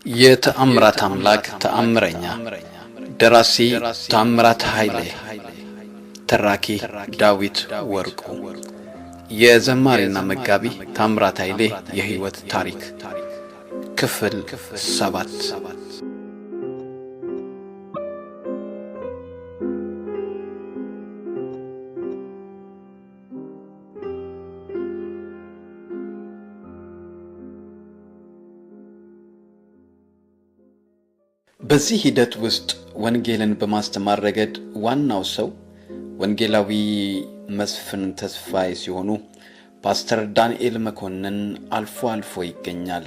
የተአምራት አምላክ ተአምረኛ ደራሲ ታምራት ኃይሌ ተራኪ ዳዊት ወርቁ የዘማሪና መጋቢ ታምራት ኃይሌ የህይወት ታሪክ ክፍል 7 በዚህ ሂደት ውስጥ ወንጌልን በማስተማር ረገድ ዋናው ሰው ወንጌላዊ መስፍን ተስፋዬ ሲሆኑ ፓስተር ዳንኤል መኮንን አልፎ አልፎ ይገኛል።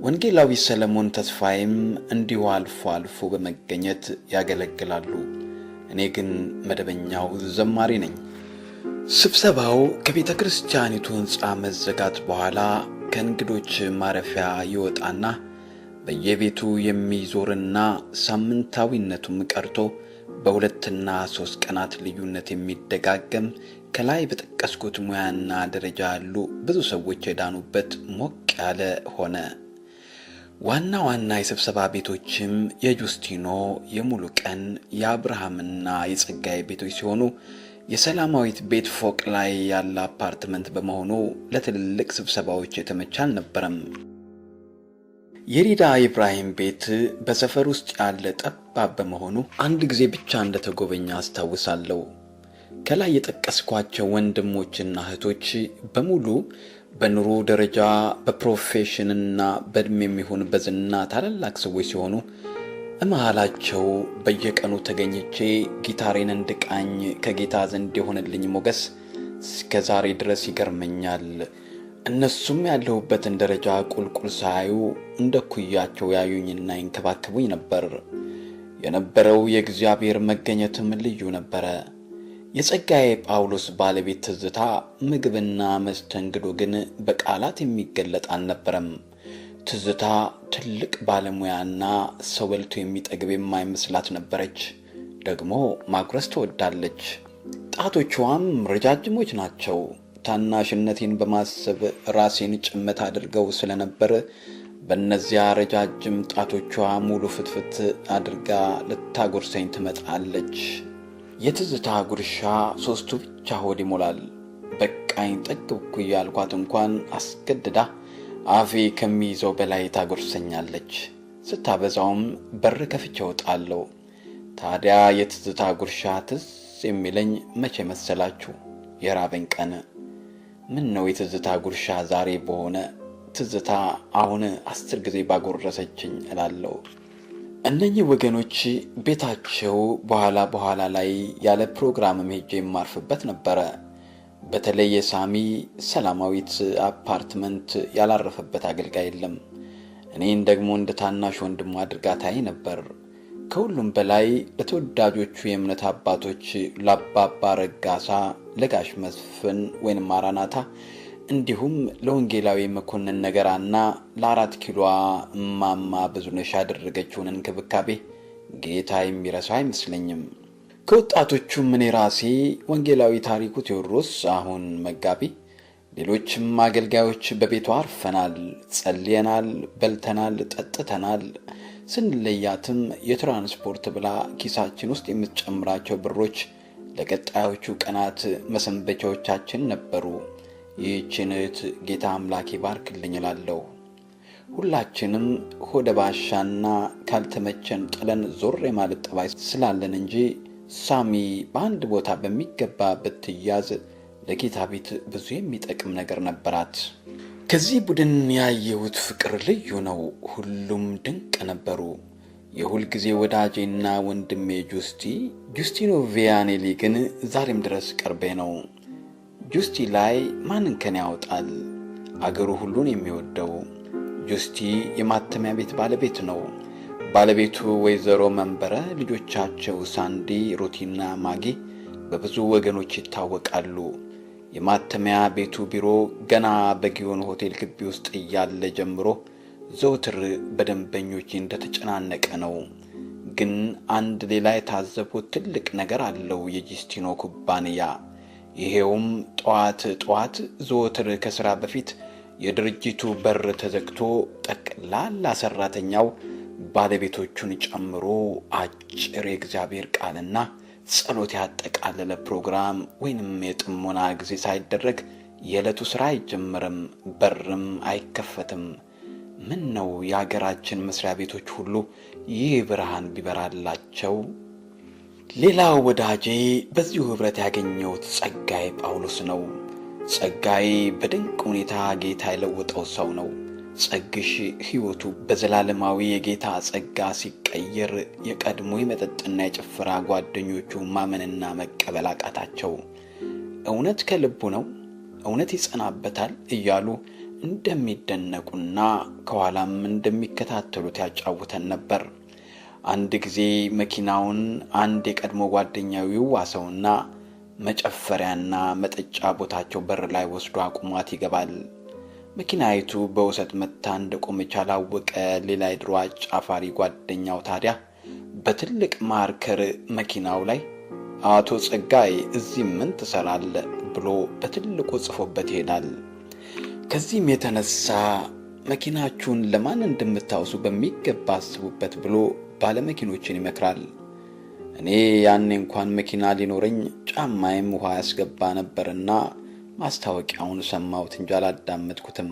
ወንጌላዊ ሰለሞን ተስፋዬም እንዲሁ አልፎ አልፎ በመገኘት ያገለግላሉ። እኔ ግን መደበኛው ዘማሪ ነኝ። ስብሰባው ከቤተ ክርስቲያኒቱ ሕንጻ መዘጋት በኋላ ከእንግዶች ማረፊያ ይወጣና በየቤቱ የሚዞርና ሳምንታዊነቱም ቀርቶ በሁለትና 3 ቀናት ልዩነት የሚደጋገም ከላይ በተጠቀስኩት ሙያና ደረጃ ያሉ ብዙ ሰዎች የዳኑበት ሞቅ ያለ ሆነ። ዋና ዋና የስብሰባ ቤቶችም የጁስቲኖ፣ የሙሉ ቀን፣ የአብርሃምና የጸጋዬ ቤቶች ሲሆኑ የሰላማዊት ቤት ፎቅ ላይ ያለ አፓርትመንት በመሆኑ ለትልልቅ ስብሰባዎች የተመቸ አልነበረም። የሪዳ ኢብራሂም ቤት በሰፈር ውስጥ ያለ ጠባብ በመሆኑ አንድ ጊዜ ብቻ እንደተጎበኘ አስታውሳለሁ። ከላይ የጠቀስኳቸው ወንድሞችና እህቶች በሙሉ በኑሮ ደረጃ በፕሮፌሽንና በእድሜም ይሁን በዝና ታላላቅ ሰዎች ሲሆኑ እመሃላቸው በየቀኑ ተገኝቼ ጊታሬን እንድቃኝ ከጌታ ዘንድ የሆነልኝ ሞገስ እስከ ዛሬ ድረስ ይገርመኛል። እነሱም ያለሁበትን ደረጃ ቁልቁል ሳያዩ እንደ ኩያቸው ያዩኝና ይንከባከቡኝ ነበር። የነበረው የእግዚአብሔር መገኘትም ልዩ ነበረ። የጸጋዬ ጳውሎስ ባለቤት ትዝታ ምግብና መስተንግዶ ግን በቃላት የሚገለጥ አልነበረም። ትዝታ ትልቅ ባለሙያና ሰው በልቶ የሚጠግብ የማይመስላት ነበረች። ደግሞ ማጉረስ ትወዳለች። ጣቶቿም ረጃጅሞች ናቸው። ታናሽነቴን በማሰብ ራሴን ጭምት አድርገው ስለነበር በእነዚያ ረጃጅም ጣቶቿ ሙሉ ፍትፍት አድርጋ ልታጎርሰኝ ትመጣለች። የትዝታ ጉርሻ 3ቱ ብቻ ሆድ ይሞላል። በቃኝ ጠግብኩ እያልኳት እንኳን አስገድዳ አፌ ከሚይዘው በላይ ታጎርሰኛለች። ስታበዛውም በር ከፍቼ እወጣለሁ። ታዲያ የትዝታ ጉርሻ ትዝ የሚለኝ መቼ መሰላችሁ? የራበኝ ቀን። ምን ነው የትዝታ ጉርሻ ዛሬ በሆነ፣ ትዝታ አሁን 10 ጊዜ ባጎረሰችኝ እላለሁ። እነኚህ ወገኖች ቤታቸው በኋላ ላይ ያለ ፕሮግራም ሄጄ የማርፍበት ነበረ። በተለይ የሳሚ ሰላማዊት አፓርትመንት ያላረፈበት አገልጋይ የለም። እኔን ደግሞ እንደ ታናሽ ወንድሙ አድርጋ ታይ ነበር። ከሁሉም በላይ ለተወዳጆቹ የእምነት አባቶች ለአባባ ረጋሳ፣ ለጋሽ መስፍን ወይንም ማራናታ እንዲሁም ለወንጌላዊ መኮንን ነገራና ለ4 ኪሎ እማማ ብዙነሽ ያደረገችውን እንክብካቤ ጌታ የሚረሳው አይመስለኝም። ከወጣቶቹም እኔ ራሴ ወንጌላዊ ታሪኩ ቴዎድሮስ አሁን መጋቢ፣ ሌሎችም አገልጋዮች በቤቷ አርፈናል፣ ጸልየናል፣ በልተናል፣ ጠጥተናል። ስንለያትም የትራንስፖርት ብላ ኪሳችን ውስጥ የምትጨምራቸው ብሮች ለቀጣዮቹ ቀናት መሰንበቻዎቻችን ነበሩ። ይህችን እህት ጌታ አምላክ ይባርክልኝ እላለሁ። ሁላችንም ሆደ ባሻና ካልተመቸን ጥለን ዞር የማለት ጠባይ ስላለን እንጂ ሳሚ በአንድ ቦታ በሚገባ ብትያዝ ለጌታ ቤት ብዙ የሚጠቅም ነገር ነበራት። ከዚህ ቡድን ያየሁት ፍቅር ልዩ ነው። ሁሉም ድንቅ ነበሩ። የሁል ጊዜ ወዳጄና ወንድሜ ጁስቲኖ ቪያኔሊ ግን ዛሬም ድረስ ቅርቤ ነው። ጁስቲ ላይ ማንን ከን ያወጣል? አገሩ ሁሉን የሚወደው ጁስቲ የማተሚያ ቤት ባለቤት ነው። ባለቤቱ ወይዘሮ መንበረ፣ ልጆቻቸው ሳንዲ፣ ሩቲና ማጊ በብዙ ወገኖች ይታወቃሉ። የማተሚያ ቤቱ ቢሮ ገና በጊዮን ሆቴል ግቢ ውስጥ እያለ ጀምሮ ዘውትር በደንበኞች እንደተጨናነቀ ነው። ግን አንድ ሌላ የታዘቡት ትልቅ ነገር አለው የጁስቲኖ ኩባንያ። ይሄውም ጠዋት ዘወትር ከስራ በፊት የድርጅቱ በር ተዘግቶ ጠቅላላ ሰራተኛው ባለቤቶቹን ጨምሮ አጭር የእግዚአብሔር ቃልና ጸሎት ያጠቃለለ ፕሮግራም ወይንም የጥሞና ጊዜ ሳይደረግ የዕለቱ ስራ አይጀምርም፣ በርም አይከፈትም። ምን ነው የሀገራችን መስሪያ ቤቶች ሁሉ ይህ ብርሃን ቢበራላቸው። ሌላው ወዳጄ በዚሁ ህብረት ያገኘሁት ጸጋዬ ጳውሎስ ነው። ጸጋዬ በድንቅ ሁኔታ ጌታ የለወጠው ሰው ነው። ጸግሽ ህይወቱ በዘላለማዊ የጌታ ጸጋ ሲቀየር የቀድሞ የመጠጥና የጭፈራ ጓደኞቹ ማመንና መቀበል አቃታቸው። እውነት ከልቡ ነው፣ እውነት ይጸናበታል እያሉ እንደሚደነቁና ከኋላም እንደሚከታተሉት ያጫውተን ነበር። አንድ ጊዜ መኪናውን አንድ የቀድሞ ጓደኛው ይዋሰውና መጨፈሪያና መጠጫ ቦታቸው በር ላይ ወስዶ አቁሟት ይገባል። መኪናይቱ በውሰት መታ እንደቆመች ያላወቀ ሌላ የድሮ አጫፋሪ ጓደኛው ታዲያ በትልቅ ማርከር መኪናው ላይ አቶ ጸጋዬ እዚህ ምን ትሰራለህ ብሎ በትልቁ ጽፎበት ይሄዳል። ከዚህም የተነሳ መኪናችሁን ለማን እንደምታውሱ በሚገባ አስቡበት ብሎ ባለመኪኖችን ይመክራል። እኔ ያኔ እንኳን መኪና ሊኖረኝ ጫማዬም ውሃ ያስገባ ነበርና ማስታወቂያውን ሰማሁት እንጂ አላዳመጥኩትም።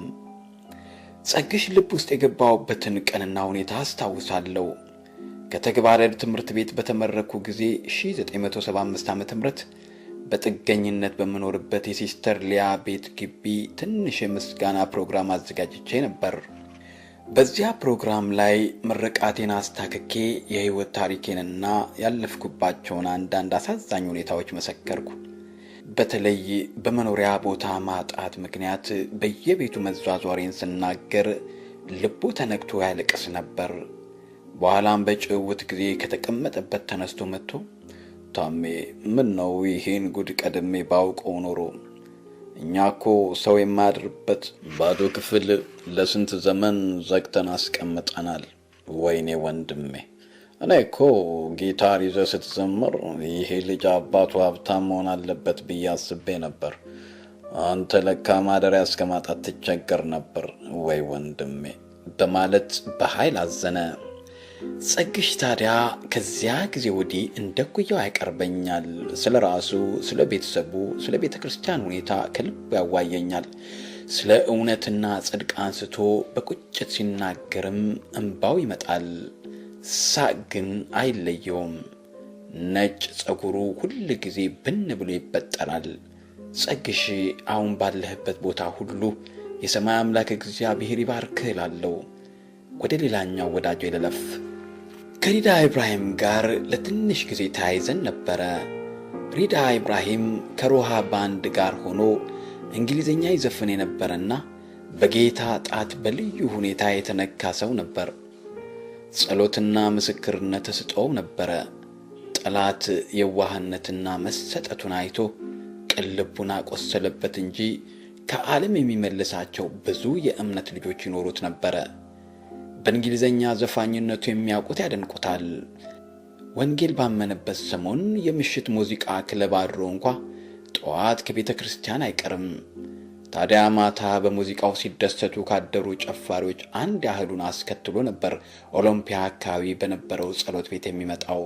ጸግሽ ልብ ውስጥ የገባሁበትን ቀንና ሁኔታ አስታውሳለሁ። ከተግባረ ዕድ ትምህርት ቤት በተመረኩ ጊዜ 1975 ዓ.ም በጥገኝነት በመኖርበት የሲስተር ሊያ ቤት ግቢ ትንሽ የምስጋና ፕሮግራም አዘጋጅቼ ነበር። በዚያ ፕሮግራም ላይ ምርቃቴን አስታክኬ የህይወት ታሪኬንና ያለፍኩባቸውን አንዳንድ አሳዛኝ ሁኔታዎች መሰከርኩ። በተለይ በመኖሪያ ቦታ ማጣት ምክንያት በየቤቱ መዟዟሬን ስናገር ልቡ ተነክቶ ያለቅስ ነበር። በኋላም በጭውውት ጊዜ ከተቀመጠበት ተነስቶ መጥቶ ታሜ ምን ነው ይሄን ጉድ ቀድሜ ባውቀው ኖሮ እኛ እኮ ሰው የማያድርበት ባዶ ክፍል ለስንት ዘመን ዘግተን አስቀምጠናል። ወይኔ ወንድሜ፣ እኔ እኮ ጊታር ይዘህ ስትዘምር ይሄ ልጅ አባቱ ሀብታም መሆን አለበት ብዬ አስቤ ነበር። አንተ ለካ ማደሪያ እስከማጣት ትቸገር ነበር ወይ ወንድሜ በማለት በኃይል አዘነ። ጸግሽ ታዲያ ከዚያ ጊዜ ወዲህ እንደኩያው ያቀርበኛል። ስለ ራሱ፣ ስለ ቤተሰቡ፣ ስለ ቤተ ክርስቲያን ሁኔታ ከልቡ ያዋየኛል። ስለ እውነትና ጽድቅ አንስቶ በቁጭት ሲናገርም እንባው ይመጣል። ሳቅ ግን አይለየውም። ነጭ ጸጉሩ ሁል ጊዜ ብን ብሎ ይበጠራል። ጸግሽ አሁን ባለህበት ቦታ ሁሉ የሰማይ አምላክ እግዚአብሔር ይባርክህ እላለሁ። ወደ ሌላኛው ወዳጄ ልለፍ። ከሪዳ ኢብራሂም ጋር ለትንሽ ጊዜ ተያይዘን ነበረ። ሪዳ ኢብራሂም ከሮሃ ባንድ ጋር ሆኖ እንግሊዝኛ ይዘፍን የነበረና በጌታ ጣት በልዩ ሁኔታ የተነካ ሰው ነበር። ጸሎትና ምስክርነት ተሰጥቶው ነበረ። ጠላት የዋህነትና መሰጠቱን አይቶ ቅልቡን አቆሰለበት እንጂ ከዓለም የሚመልሳቸው ብዙ የእምነት ልጆች ይኖሩት ነበረ። በእንግሊዝኛ ዘፋኝነቱ የሚያውቁት ያደንቁታል። ወንጌል ባመነበት ሰሞን የምሽት ሙዚቃ ክለብ አድሮ እንኳ ጠዋት ከቤተ ክርስቲያን አይቀርም። ታዲያ ማታ በሙዚቃው ሲደሰቱ ካደሩ ጨፋሪዎች አንድ ያህሉን አስከትሎ ነበር ኦሎምፒያ አካባቢ በነበረው ጸሎት ቤት የሚመጣው።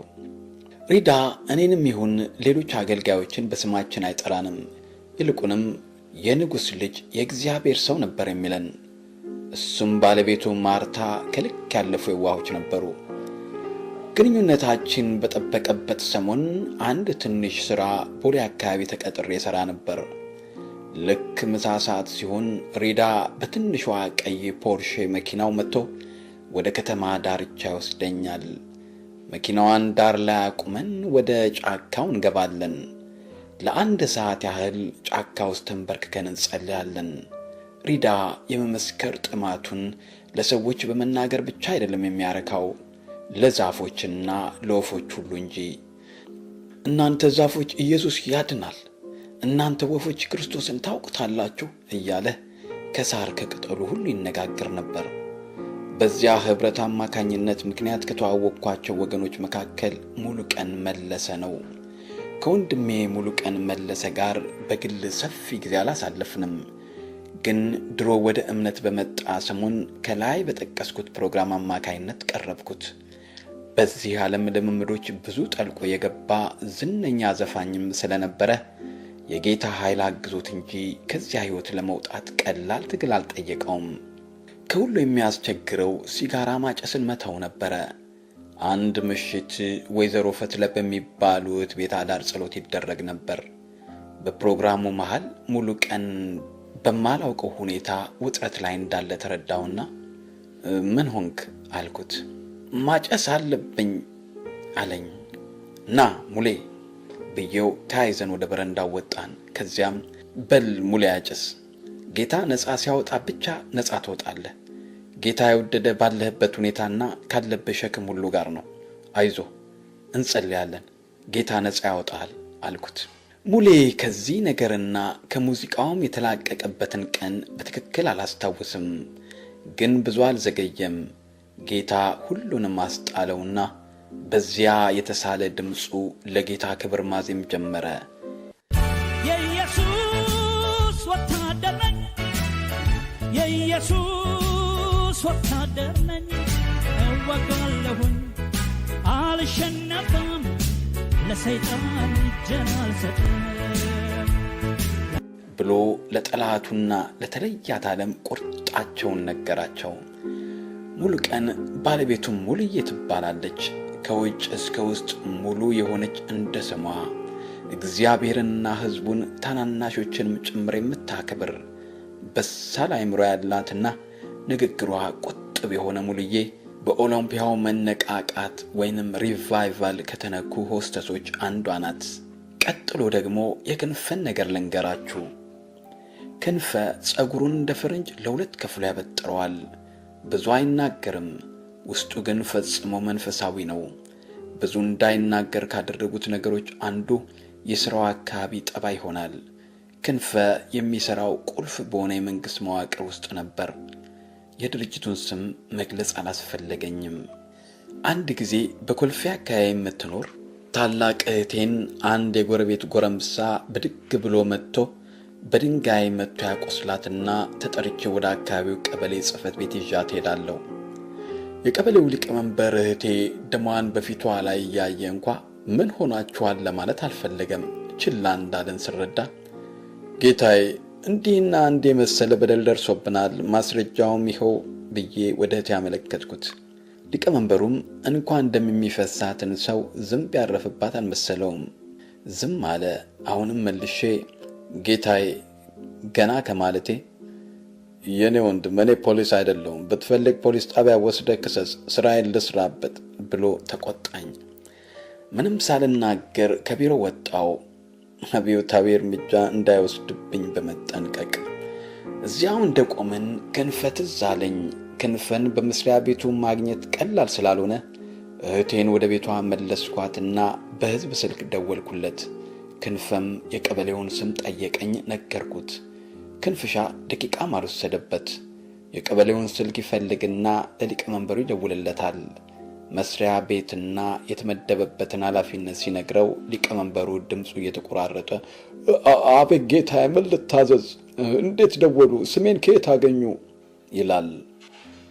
ሪዳ እኔንም ይሁን ሌሎች አገልጋዮችን በስማችን አይጠራንም። ይልቁንም የንጉሥ ልጅ የእግዚአብሔር ሰው ነበር የሚለን። እሱም ባለቤቱ ማርታ ከልክ ያለፉ የዋሆች ነበሩ። ግንኙነታችን በጠበቀበት ሰሞን አንድ ትንሽ ሥራ ቦሌ አካባቢ ተቀጥሬ ሠራ ነበር። ልክ ምሳ ሰዓት ሲሆን ሪዳ በትንሿ ቀይ ፖርሼ መኪናው መጥቶ ወደ ከተማ ዳርቻ ይወስደኛል። መኪናዋን ዳር ላይ አቁመን ወደ ጫካው እንገባለን። ለአንድ ሰዓት ያህል ጫካ ውስጥ ተንበርክከን እንጸልያለን። ሪዳ የመመስከር ጥማቱን ለሰዎች በመናገር ብቻ አይደለም የሚያረካው፣ ለዛፎችና ለወፎች ሁሉ እንጂ። እናንተ ዛፎች ኢየሱስ ያድናል፣ እናንተ ወፎች ክርስቶስን ታውቁታላችሁ እያለ ከሳር ከቅጠሉ ሁሉ ይነጋገር ነበር። በዚያ ኅብረት አማካኝነት ምክንያት ከተዋወቅኳቸው ወገኖች መካከል ሙሉቀን መለሰ ነው። ከወንድሜ ሙሉቀን መለሰ ጋር በግል ሰፊ ጊዜ አላሳለፍንም። ግን ድሮ ወደ እምነት በመጣ ሰሞን ከላይ በጠቀስኩት ፕሮግራም አማካይነት ቀረብኩት። በዚህ ዓለም ልምምዶች ብዙ ጠልቆ የገባ ዝነኛ ዘፋኝም ስለነበረ የጌታ ኃይል አግዞት እንጂ ከዚያ ሕይወት ለመውጣት ቀላል ትግል አልጠየቀውም። ከሁሉ የሚያስቸግረው ሲጋራ ማጨስን መተው ነበረ። አንድ ምሽት ወይዘሮ ፈትለ በሚባሉት ቤት አዳር ጸሎት ይደረግ ነበር። በፕሮግራሙ መሃል ሙሉ ቀን በማላውቀው ሁኔታ ውጥረት ላይ እንዳለ ተረዳውና ምን ሆንክ አልኩት። ማጨስ አለብኝ አለኝ። ና ሙሌ ብዬው ተያይዘን ወደ በረንዳው ወጣን። ከዚያም በል ሙሌ አጭስ፣ ጌታ ነፃ ሲያወጣ ብቻ ነፃ ትወጣለህ። ጌታ የወደደ ባለህበት ሁኔታና ካለበት ሸክም ሁሉ ጋር ነው። አይዞ እንጸልያለን፣ ጌታ ነፃ ያወጣል አልኩት። ሙሌ ከዚህ ነገርና ከሙዚቃውም የተላቀቀበትን ቀን በትክክል አላስታውስም፣ ግን ብዙ አልዘገየም። ጌታ ሁሉንም አስጣለውና በዚያ የተሳለ ድምፁ ለጌታ ክብር ማዜም ጀመረ። የኢየሱስ ወታደር ነኝ፣ የኢየሱስ ወታደር ነኝ፣ እወጋለሁኝ አልሸነፍም፣ ለሰይጣን እጄን አልሰጥም ብሎ ለጠላቱና ለተለያት ዓለም ቁርጣቸውን ነገራቸው። ሙሉ ቀን ባለቤቱም ሙሉዬ ትባላለች። ከውጭ እስከ ውስጥ ሙሉ የሆነች እንደ ስሟ እግዚአብሔርና ሕዝቡን ታናናሾችንም ጭምር የምታከብር በሳል አእምሮ ያላትና ንግግሯ ቁጥብ የሆነ ሙሉዬ በኦሎምፒያው መነቃቃት ወይንም ሪቫይቫል ከተነኩ ሆስተሶች አንዷ ናት። ቀጥሎ ደግሞ የክንፈን ነገር ልንገራችሁ። ክንፈ ጸጉሩን እንደ ፈረንጅ ለሁለት ከፍሎ ያበጥረዋል። ብዙ አይናገርም፣ ውስጡ ግን ፈጽሞ መንፈሳዊ ነው። ብዙ እንዳይናገር ካደረጉት ነገሮች አንዱ የሥራው አካባቢ ጠባይ ይሆናል። ክንፈ የሚሠራው ቁልፍ በሆነ የመንግሥት መዋቅር ውስጥ ነበር። የድርጅቱን ስም መግለጽ አላስፈለገኝም። አንድ ጊዜ በኮልፌ አካባቢ የምትኖር ታላቅ እህቴን አንድ የጎረቤት ጎረምሳ ብድግ ብሎ መጥቶ በድንጋይ መጥቶ ያቆስላትና ተጠርቼ ወደ አካባቢው ቀበሌ ጽሕፈት ቤት ይዣት ሄዳለሁ። የቀበሌው ሊቀመንበር እህቴ ደሟን በፊቷ ላይ እያየ እንኳ ምን ሆናችኋል ለማለት አልፈለገም። ችላ እንዳለን ስረዳ ጌታዬ እንዲህና እንዴ መሰለ በደል ደርሶብናል፣ ማስረጃውም ይኸው ብዬ ወደ እህቴ ያመለከትኩት። ሊቀመንበሩም እንኳን እንደሚፈሳትን ሰው ዝንብ ያረፈባት አልመሰለውም። ዝም አለ። አሁንም መልሼ ጌታዬ ገና ከማለቴ የኔ ወንድም እኔ ፖሊስ አይደለሁም፣ ብትፈልግ ፖሊስ ጣቢያ ወስደህ ክሰስ፣ ስራዬን ልስራበት ብሎ ተቆጣኝ። ምንም ሳልናገር ከቢሮ ወጣው፣ አብዮታዊ እርምጃ እንዳይወስድብኝ በመጠንቀቅ። እዚያው እንደቆምን ክንፈ ትዝ አለኝ። ክንፈን በመስሪያ ቤቱ ማግኘት ቀላል ስላልሆነ እህቴን ወደ ቤቷ መለስኳትና በሕዝብ ስልክ ደወልኩለት። ክንፈም የቀበሌውን ስም ጠየቀኝ፣ ነገርኩት። ክንፍሻ ደቂቃም አልወሰደበት። የቀበሌውን ስልክ ይፈልግና ለሊቀመንበሩ ይደውልለታል። መስሪያ ቤትና የተመደበበትን ኃላፊነት ሲነግረው ሊቀመንበሩ ድምፁ እየተቆራረጠ አቤት ጌታዬ፣ ምን ልታዘዝ? እንዴት ደወሉ? ስሜን ከየት አገኙ? ይላል።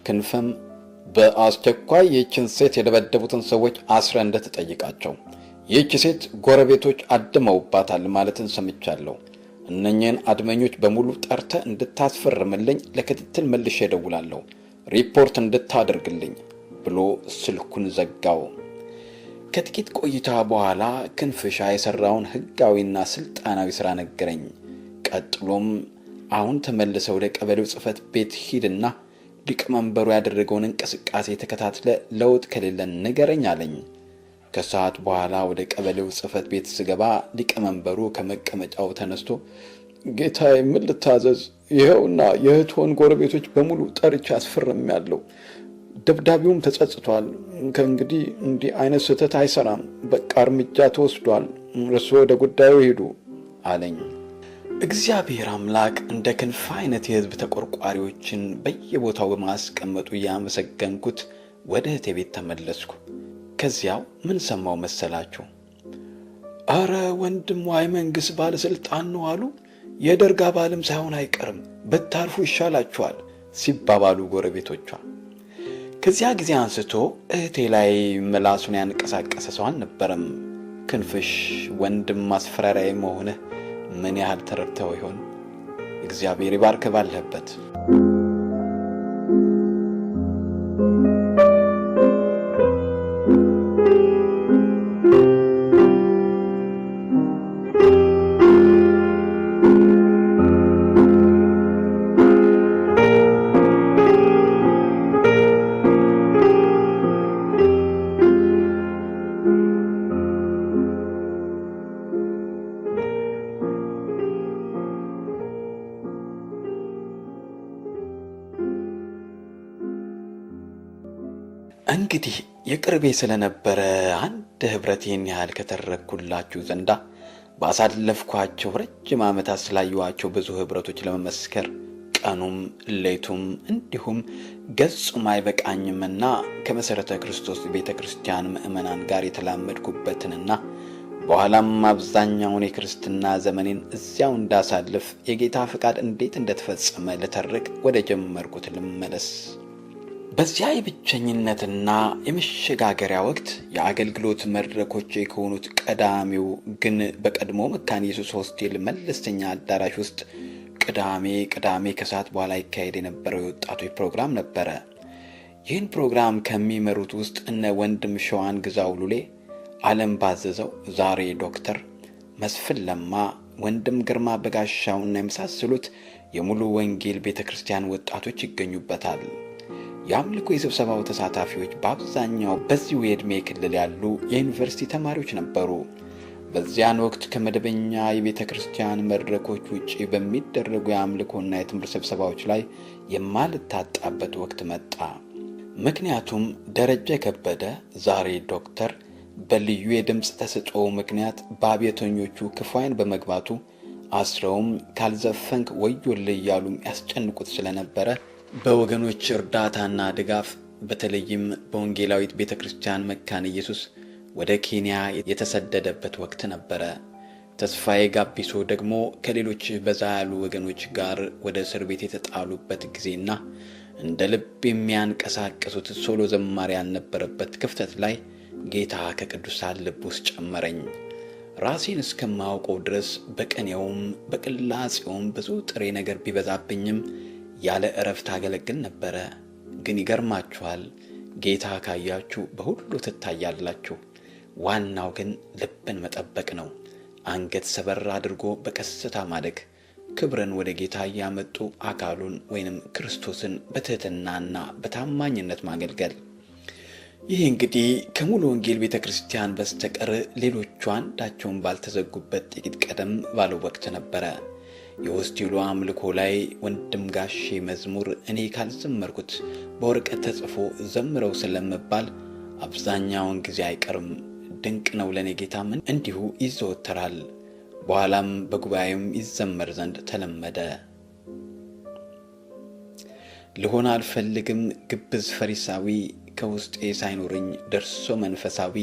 ክንፈም በአስቸኳይ ይህችን ሴት የደበደቡትን ሰዎች አስረ እንደተጠይቃቸው፣ ይህች ሴት ጎረቤቶች አድመውባታል ማለትን ሰምቻለሁ፣ እነኚህን አድመኞች በሙሉ ጠርተ እንድታስፈርምልኝ ለክትትል መልሼ እደውላለሁ፣ ሪፖርት እንድታደርግልኝ ብሎ ስልኩን ዘጋው። ከጥቂት ቆይታ በኋላ ክንፍሻ የሰራውን ህጋዊና ስልጣናዊ ስራ ነገረኝ። ቀጥሎም አሁን ተመልሰ ወደ ቀበሌው ጽሕፈት ቤት ሂድና ሊቀመንበሩ ያደረገውን እንቅስቃሴ ተከታትለ ለውጥ ከሌለ ንገረኝ አለኝ። ከሰዓት በኋላ ወደ ቀበሌው ጽሕፈት ቤት ስገባ ሊቀመንበሩ ከመቀመጫው ተነስቶ ጌታዬ ምን ልታዘዝ? ይኸውና የእህትዎን ጎረቤቶች በሙሉ ጠርቼ አስፈርሜያለሁ። ደብዳቤውም ተጸጽቷል። ከእንግዲህ እንዲህ አይነት ስህተት አይሰራም። በቃ እርምጃ ተወስዷል። እርስዎ ወደ ጉዳዩ ሄዱ አለኝ። እግዚአብሔር አምላክ እንደ ክንፍ አይነት የሕዝብ ተቆርቋሪዎችን በየቦታው በማስቀመጡ እያመሰገንኩት ወደ እህቴ ቤት ተመለስኩ። ከዚያው ምን ሰማው መሰላችሁ? አረ ወንድሟ የመንግሥት ባለሥልጣን ነው አሉ። የደርግ አባልም ሳይሆን አይቀርም ብታርፉ ይሻላችኋል ሲባባሉ ጎረቤቶቿ። ከዚያ ጊዜ አንስቶ እህቴ ላይ ምላሱን ያንቀሳቀሰ ሰው አልነበረም። ክንፍሽ ወንድም ማስፈራሪያ መሆንህ ምን ያህል ተረድተው ይሆን? እግዚአብሔር ይባርክ ባለበት። እንግዲህ የቅርቤ ስለነበረ አንድ ህብረቴን ያህል ከተረኩላችሁ ዘንዳ ባሳለፍኳቸው ረጅም ዓመታት ስላየኋቸው ብዙ ህብረቶች ለመመስከር ቀኑም ሌቱም እንዲሁም ገጹም አይበቃኝምና ከመሠረተ ክርስቶስ ቤተ ክርስቲያን ምእመናን ጋር የተላመድኩበትንና በኋላም አብዛኛውን የክርስትና ዘመኔን እዚያው እንዳሳልፍ የጌታ ፈቃድ እንዴት እንደተፈጸመ ልተርክ ወደ ጀመርኩት ልመለስ። በዚያ የብቸኝነትና የመሸጋገሪያ ወቅት የአገልግሎት መድረኮች ከሆኑት ቀዳሚው ግን በቀድሞ መካነ ኢየሱስ ሆስቴል መለስተኛ አዳራሽ ውስጥ ቅዳሜ ከሰዓት በኋላ ይካሄድ የነበረው የወጣቶች ፕሮግራም ነበረ። ይህን ፕሮግራም ከሚመሩት ውስጥ እነ ወንድም ሸዋን ግዛው ሉሌ፣ ዓለም ባዘዘው ዛሬ ዶክተር፣ መስፍን ለማ፣ ወንድም ግርማ በጋሻው እና የመሳሰሉት የሙሉ ወንጌል ቤተክርስቲያን ወጣቶች ይገኙበታል። የአምልኮ የስብሰባው ተሳታፊዎች በአብዛኛው በዚሁ የዕድሜ ክልል ያሉ የዩኒቨርሲቲ ተማሪዎች ነበሩ። በዚያን ወቅት ከመደበኛ የቤተ ክርስቲያን መድረኮች ውጪ በሚደረጉ የአምልኮና የትምህርት ስብሰባዎች ላይ የማልታጣበት ወቅት መጣ። ምክንያቱም ደረጀ ከበደ ዛሬ ዶክተር በልዩ የድምፅ ተሰጥኦ ምክንያት በአብያተኞቹ ክፉ ዓይን በመግባቱ አስረውም ካልዘፈንክ ወዮልህ እያሉ ያስጨንቁት ስለነበረ በወገኖች እርዳታና ድጋፍ በተለይም በወንጌላዊት ቤተ ክርስቲያን መካነ ኢየሱስ ወደ ኬንያ የተሰደደበት ወቅት ነበረ። ተስፋዬ ጋቢሶ ደግሞ ከሌሎች በዛ ያሉ ወገኖች ጋር ወደ እስር ቤት የተጣሉበት ጊዜና እንደ ልብ የሚያንቀሳቀሱት ሶሎ ዘማሪ ያልነበረበት ክፍተት ላይ ጌታ ከቅዱሳን ልብ ውስጥ ጨመረኝ። ራሴን እስከማውቀው ድረስ በቅኔውም በቅላጼውም ብዙ ጥሬ ነገር ቢበዛብኝም ያለ እረፍት አገለግል ነበረ። ግን ይገርማችኋል፣ ጌታ ካያችሁ በሁሉ ትታያላችሁ። ዋናው ግን ልብን መጠበቅ ነው። አንገት ሰበር አድርጎ በቀስታ ማደግ፣ ክብርን ወደ ጌታ እያመጡ አካሉን ወይንም ክርስቶስን በትህትናና በታማኝነት ማገልገል። ይህ እንግዲህ ከሙሉ ወንጌል ቤተ ክርስቲያን በስተቀር ሌሎቹ አንዳቸውን ባልተዘጉበት ጥቂት ቀደም ባለው ወቅት ነበረ። የሆስቴሉ አምልኮ ላይ ወንድም ጋሼ መዝሙር እኔ ካልዘመርኩት በወረቀት ተጽፎ ዘምረው ስለመባል አብዛኛውን ጊዜ አይቀርም። ድንቅ ነው ለኔ ጌታም እንዲሁ ይዘወተራል። በኋላም በጉባኤም ይዘመር ዘንድ ተለመደ። ልሆን አልፈልግም ግብዝ ፈሪሳዊ፣ ከውስጤ ሳይኖረኝ ደርሶ መንፈሳዊ፣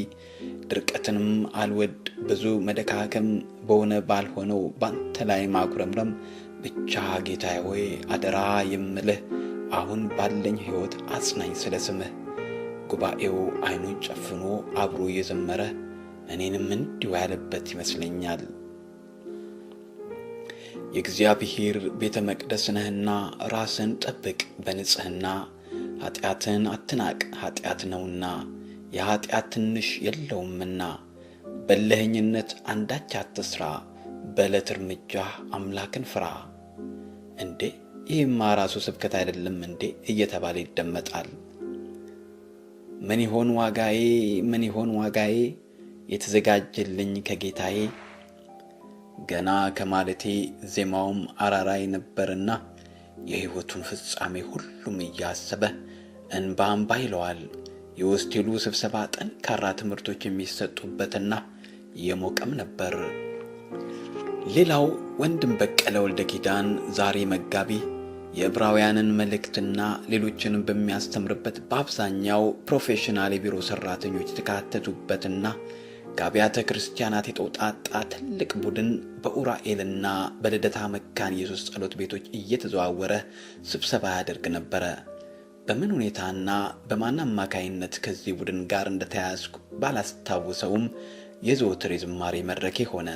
ድርቀትንም አልወድ ብዙ መደካከም፣ በሆነ ባልሆነው ባንተ ላይ ማጉረምረም፣ ብቻ ጌታዬ ሆይ አደራ የምልህ አሁን ባለኝ ሕይወት አጽናኝ ስለ ስምህ። ጉባኤው አይኑን ጨፍኖ አብሮ እየዘመረ እኔንም እንዲሁ ያለበት ይመስለኛል። የእግዚአብሔር ቤተ መቅደስ ነህና ራስን ጠብቅ በንጽህና፣ ኃጢአትን አትናቅ ኃጢአት ነውና፣ የኃጢአት ትንሽ የለውምና፣ በለህኝነት አንዳች አትስራ፣ በዕለት እርምጃህ አምላክን ፍራ። እንዴ ይህማ ራሱ ስብከት አይደለም እንዴ እየተባለ ይደመጣል። ምን ይሆን ዋጋዬ፣ ምን ይሆን ዋጋዬ የተዘጋጀልኝ ከጌታዬ። ገና ከማለቴ ዜማውም አራራይ ነበርና የሕይወቱን ፍጻሜ ሁሉም እያሰበ እንባ እንባ ይለዋል። የሆስቴሉ ስብሰባ ጠንካራ ትምህርቶች የሚሰጡበትና የሞቀም ነበር። ሌላው ወንድም በቀለ ወልደ ኪዳን ዛሬ መጋቢ የዕብራውያንን መልእክትና ሌሎችንም በሚያስተምርበት በአብዛኛው ፕሮፌሽናል የቢሮ ሰራተኞች የተካተቱበትና ከአብያተ ክርስቲያናት የተውጣጣ ትልቅ ቡድን በኡራኤልና በልደታ መካነ ኢየሱስ ጸሎት ቤቶች እየተዘዋወረ ስብሰባ ያደርግ ነበረ። በምን ሁኔታና በማን አማካይነት ከዚህ ቡድን ጋር እንደተያያዝኩ ባላስታውሰውም የዘወትር የዝማሬ መድረኬ ሆነ።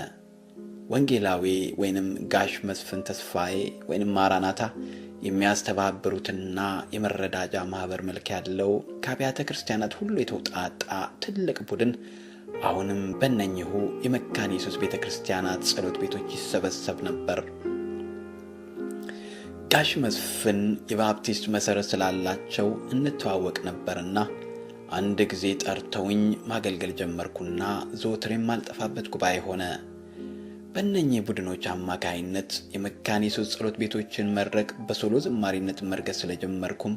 ወንጌላዊ ወይንም ጋሽ መስፍን ተስፋዬ ወይንም ማራናታ የሚያስተባብሩትና የመረዳጃ ማህበር መልክ ያለው ከአብያተ ክርስቲያናት ሁሉ የተውጣጣ ትልቅ ቡድን አሁንም በእነኚሁ የመካነ ኢየሱስ ቤተክርስቲያናት ጸሎት ቤቶች ይሰበሰብ ነበር። ጋሽ መስፍን የባፕቲስት መሰረት ስላላቸው እንተዋወቅ ነበርና አንድ ጊዜ ጠርተውኝ ማገልገል ጀመርኩና ዘወትር የማልጠፋበት ጉባኤ ሆነ። በእነኚህ ቡድኖች አማካይነት የመካነ ኢየሱስ ጸሎት ቤቶችን መድረክ በሶሎ ዝማሬነት መርገጥ ስለጀመርኩም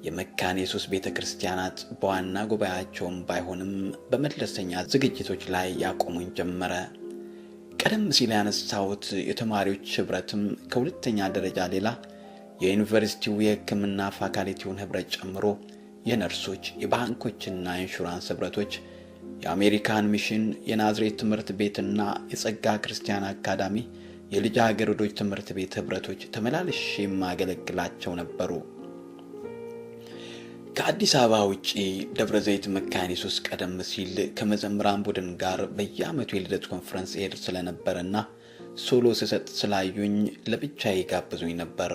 የመካነ ኢየሱስ ቤተክርስቲያናት በዋና ጉባኤያቸውም ባይሆንም በመለስተኛ ዝግጅቶች ላይ ያቆሙኝ ጀመረ። ቀደም ሲል ያነሳሁት የተማሪዎች ህብረትም ከሁለተኛ ደረጃ ሌላ የዩኒቨርሲቲው የሕክምና ፋካልቲውን ህብረት ጨምሮ የነርሶች፣ የባንኮችና ኢንሹራንስ ህብረቶች፣ የአሜሪካን ሚሽን፣ የናዝሬት ትምህርት ቤትና የጸጋ ክርስቲያን አካዳሚ፣ የልጃገረዶች ትምህርት ቤት ህብረቶች ተመላልሼ የማገለግላቸው ነበሩ። ከአዲስ አበባ ውጪ ደብረ ዘይት መካነ ኢየሱስ ቀደም ሲል ከመዘምራን ቡድን ጋር በየዓመቱ የልደት ኮንፈረንስ ሄድ ስለነበረና ሶሎ ስሰጥ ስላዩኝ ለብቻዬ ጋብዙኝ ነበር።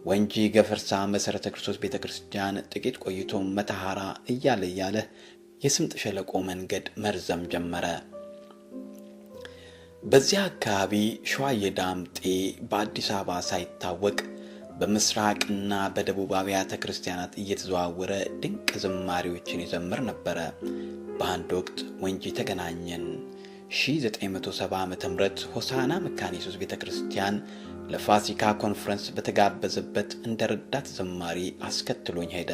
ወንጂ ገፈርሳ መሰረተ ክርስቶስ ቤተክርስቲያን ጥቂት ቆይቶ መተሐራ እያለ የስምጥ ሸለቆ መንገድ መርዘም ጀመረ። በዚያ አካባቢ ሸዋዬ ዳምጤ በአዲስ አበባ ሳይታወቅ በምስራቅና በደቡብ አብያተ ክርስቲያናት እየተዘዋወረ ድንቅ ዝማሬዎችን ይዘምር ነበረ። በአንድ ወቅት ወንጂ ተገናኘን። 1970 ዓ.ም ሆሳና መካነ ኢየሱስ ቤተክርስቲያን ለፋሲካ ኮንፈረንስ በተጋበዘበት እንደ ረዳት ዘማሪ አስከትሎኝ ሄደ።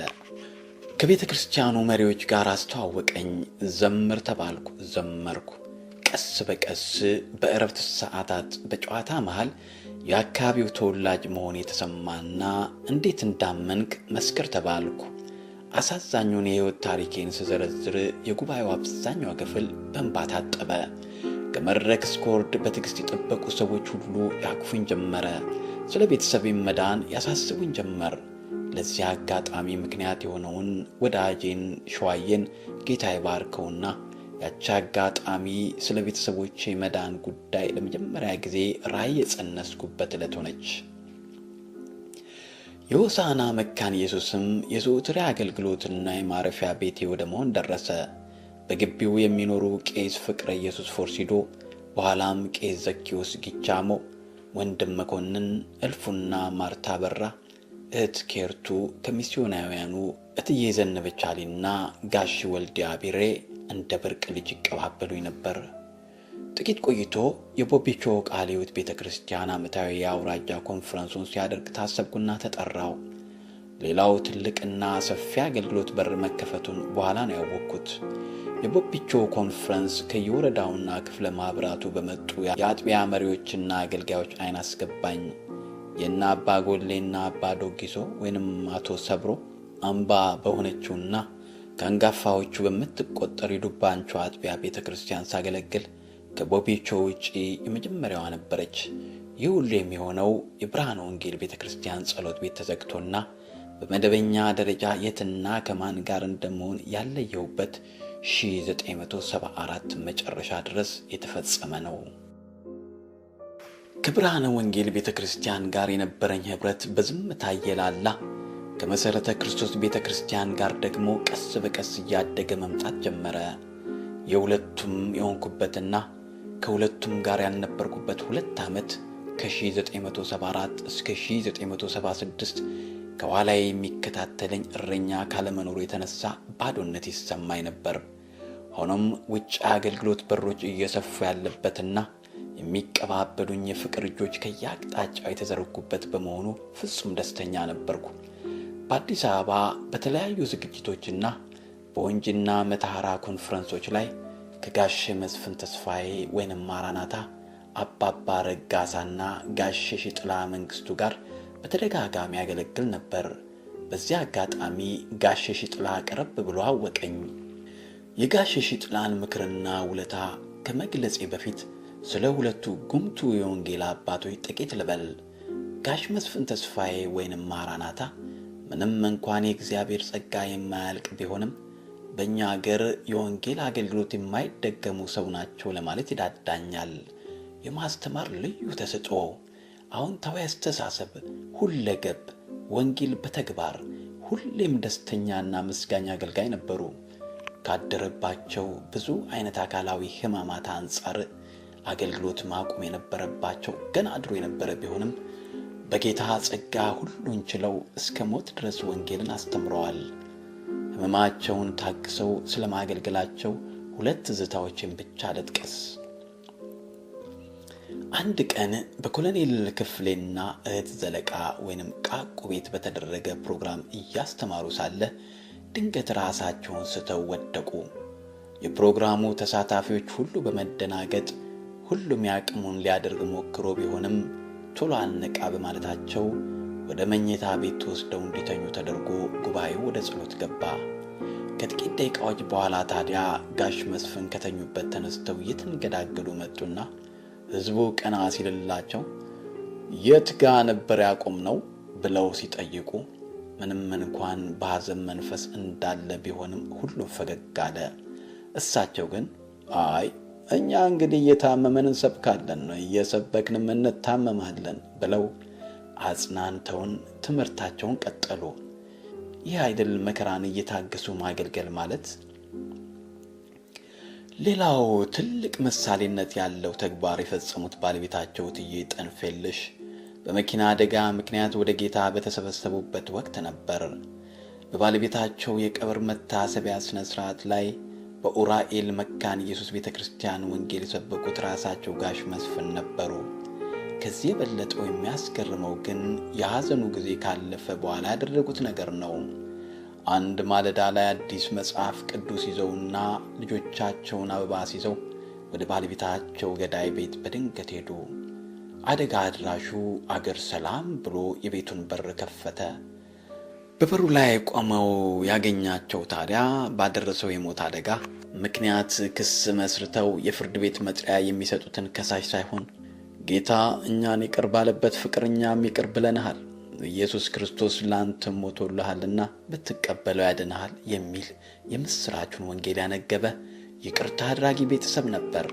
ከቤተ ክርስቲያኑ መሪዎች ጋር አስተዋወቀኝ። ዘምር ተባልኩ፣ ዘመርኩ። ቀስ በቀስ በእረፍት ሰዓታት በጨዋታ መሃል የአካባቢው ተወላጅ መሆን የተሰማና እንዴት እንዳመንክ መስክር ተባልኩ። አሳዛኙን የሕይወት ታሪኬን ስዘረዝር የጉባኤው አብዛኛው ክፍል በእንባ ታጠበ። ከመድረክ እስክወርድ በትዕግስት የጠበቁ ሰዎች ሁሉ ያቅፉኝ ጀመረ። ስለ ቤተሰቤም መዳን ያሳስቡኝ ጀመር። ለዚህ አጋጣሚ ምክንያት የሆነውን ወዳጄን ሸዋዬን ጌታ ይባርከውና ያቺ አጋጣሚ ስለ ቤተሰቦቼ መዳን ጉዳይ ለመጀመሪያ ጊዜ ራእይ የጸነስኩበት ዕለት ሆነች። የሆሳና መካነ ኢየሱስም የዘወትር አገልግሎትና የማረፊያ ቤቴ ወደ መሆን ደረሰ። በግቢው የሚኖሩ ቄስ ፍቅረ ኢየሱስ ፎርሲዶ፣ በኋላም ቄስ ዘኪዮስ ጊቻሞ፣ ወንድም መኮንን፣ እልፉና ማርታ በራ፣ እህት ኬርቱ ከሚስዮናውያኑ እትዬ ዘነበች አሊና ጋሽ ወልዲያ ቢሬ እንደ ብርቅ ልጅ ይቀባበሉኝ ነበር። ጥቂት ቆይቶ የቦቢቾ ቃለ ሕይወት ቤተክርስቲያን ዓመታዊ የአውራጃ ኮንፈረንሱን ሲያደርግ ታሰብኩና ተጠራው። ሌላው ትልቅና ሰፊ አገልግሎት በር መከፈቱን በኋላ ነው ያወቅኩት። የቦቢቾ ኮንፈረንስ ከየወረዳውና ክፍለ ማህበራቱ በመጡ የአጥቢያ መሪዎችና አገልጋዮች አይን አስገባኝ። የእነ አባ ጎሌና አባ ዶጊሶ ወይንም አቶ ሰብሮ አምባ በሆነችውና ከአንጋፋዎቹ በምትቆጠር የዱባንቾ አጥቢያ ቤተክርስቲያን ሳገለግል ከቦቢቾ ውጪ የመጀመሪያዋ ነበረች። ይህ ሁሉ የሚሆነው የብርሃነ ወንጌል ቤተክርስቲያን ጸሎት ቤት ተዘግቶና በመደበኛ ደረጃ የትና ከማን ጋር እንደመሆን ያለየውበት 1974 መጨረሻ ድረስ የተፈጸመ ነው። ከብርሃነ ወንጌል ቤተክርስቲያን ጋር የነበረኝ ህብረት በዝምታ እየላላ ከመሰረተ ክርስቶስ ቤተክርስቲያን ጋር ደግሞ ቀስ በቀስ እያደገ መምጣት ጀመረ። የሁለቱም የሆንኩበትና ከሁለቱም ጋር ያልነበርኩበት 2 ዓመት ከ1974 እስከ 1976 ከኋላ የሚከታተለኝ እረኛ ካለመኖሩ የተነሳ ባዶነት ይሰማኝ ነበር። ሆኖም ውጭ አገልግሎት በሮች እየሰፉ ያለበትና የሚቀባበሉኝ የፍቅር እጆች ከየአቅጣጫው የተዘረጉበት በመሆኑ ፍጹም ደስተኛ ነበርኩ። በአዲስ አበባ በተለያዩ ዝግጅቶችና በወንጂና መተሐራ ኮንፈረንሶች ላይ ከጋሽ መስፍን ተስፋዬ ወይንም ማራናታ፣ አባባ ረጋሳና ጋሽ ሽጥላ መንግስቱ ጋር በተደጋጋሚ ያገለግል ነበር። በዚያ አጋጣሚ ጋሽ ሽጥላ ቀረብ ብሎ አወቀኝ። የጋሽ ሽጥላን ምክርና ውለታ ከመግለጼ በፊት ስለ ሁለቱ ጉምቱ የወንጌል አባቶች ጥቂት ልበል። ጋሽ መስፍን ተስፋዬ ወይንም ማራናታ ምንም እንኳን የእግዚአብሔር ጸጋ የማያልቅ ቢሆንም በእኛ ሀገር የወንጌል አገልግሎት የማይደገሙ ሰው ናቸው ለማለት ይዳዳኛል። የማስተማር ልዩ ተሰጥኦ፣ አዎንታዊ አስተሳሰብ፣ ሁለገብ፣ ወንጌል በተግባር፣ ሁሌም ደስተኛና መስጋኝ አገልጋይ ነበሩ። ካደረባቸው ብዙ አይነት አካላዊ ሕማማት አንጻር አገልግሎት ማቆም የነበረባቸው ገና አድሮ የነበረ ቢሆንም በጌታ ጸጋ ሁሉን ችለው እስከ ሞት ድረስ ወንጌልን አስተምረዋል። ሕመማቸውን ታግሰው ስለማገልገላቸው ሁለት ትዝታዎችን ብቻ ልጥቀስ። አንድ ቀን በኮሎኔል ክፍሌና እህት ዘለቃ ወይንም ቃቁ ቤት በተደረገ ፕሮግራም እያስተማሩ ሳለ ድንገት ራሳቸውን ስተው ወደቁ። የፕሮግራሙ ተሳታፊዎች ሁሉ በመደናገጥ ሁሉም ያቅሙን ሊያደርግ ሞክሮ ቢሆንም ቶሎ አነቃ በማለታቸው ወደ መኝታ ቤት ተወስደው እንዲተኙ ተደርጎ ጉባኤው ወደ ጸሎት ገባ። ከጥቂት ደቂቃዎች በኋላ ታዲያ ጋሽ መስፍን ከተኙበት ተነስተው እየተንገዳገዱ መጡና ሕዝቡ ቀና ሲልላቸው የት ጋ ነበር ያቆምነው ብለው ሲጠይቁ ምንም እንኳን በሐዘን መንፈስ እንዳለ ቢሆንም ሁሉም ፈገግ አለ። እሳቸው ግን አይ እኛ እንግዲህ እየታመመን እንሰብካለን፣ እየሰበክንም እንታመማለን ብለው አጽናንተውን ትምህርታቸውን ቀጠሉ። ይህ አይደል መከራን እየታገሱ ማገልገል ማለት? ሌላው ትልቅ ምሳሌነት ያለው ተግባር የፈጸሙት ባለቤታቸው እትዬ ጠንፌልሽ በመኪና አደጋ ምክንያት ወደ ጌታ በተሰበሰቡበት ወቅት ነበር። በባለቤታቸው የቀብር መታሰቢያ ስነ ስርዓት ላይ በኡራኤል መካነ ኢየሱስ ቤተክርስቲያን ወንጌል የሰበኩት ራሳቸው ጋሽ መስፍን ነበሩ። ከዚህ የበለጠው የሚያስገርመው ግን የሐዘኑ ጊዜ ካለፈ በኋላ ያደረጉት ነገር ነው። አንድ ማለዳ ላይ አዲስ መጽሐፍ ቅዱስ ይዘውና ልጆቻቸውን አበባ ሲዘው ወደ ባለቤታቸው ገዳይ ቤት በድንገት ሄዱ። አደጋ አድራሹ አገር ሰላም ብሎ የቤቱን በር ከፈተ። በበሩ ላይ ቆመው ያገኛቸው ታዲያ ባደረሰው የሞት አደጋ ምክንያት ክስ መስርተው የፍርድ ቤት መጥሪያ የሚሰጡትን ከሳሽ ሳይሆን ጌታ እኛን ይቅር ባለበት ፍቅር እኛም ይቅር ብለንሃል፣ ኢየሱስ ክርስቶስ ላንተ ሞቶልሃልና ብትቀበለው ያድንሃል የሚል የምስራቹን ወንጌል ያነገበ ይቅርታ አድራጊ ቤተሰብ ነበር።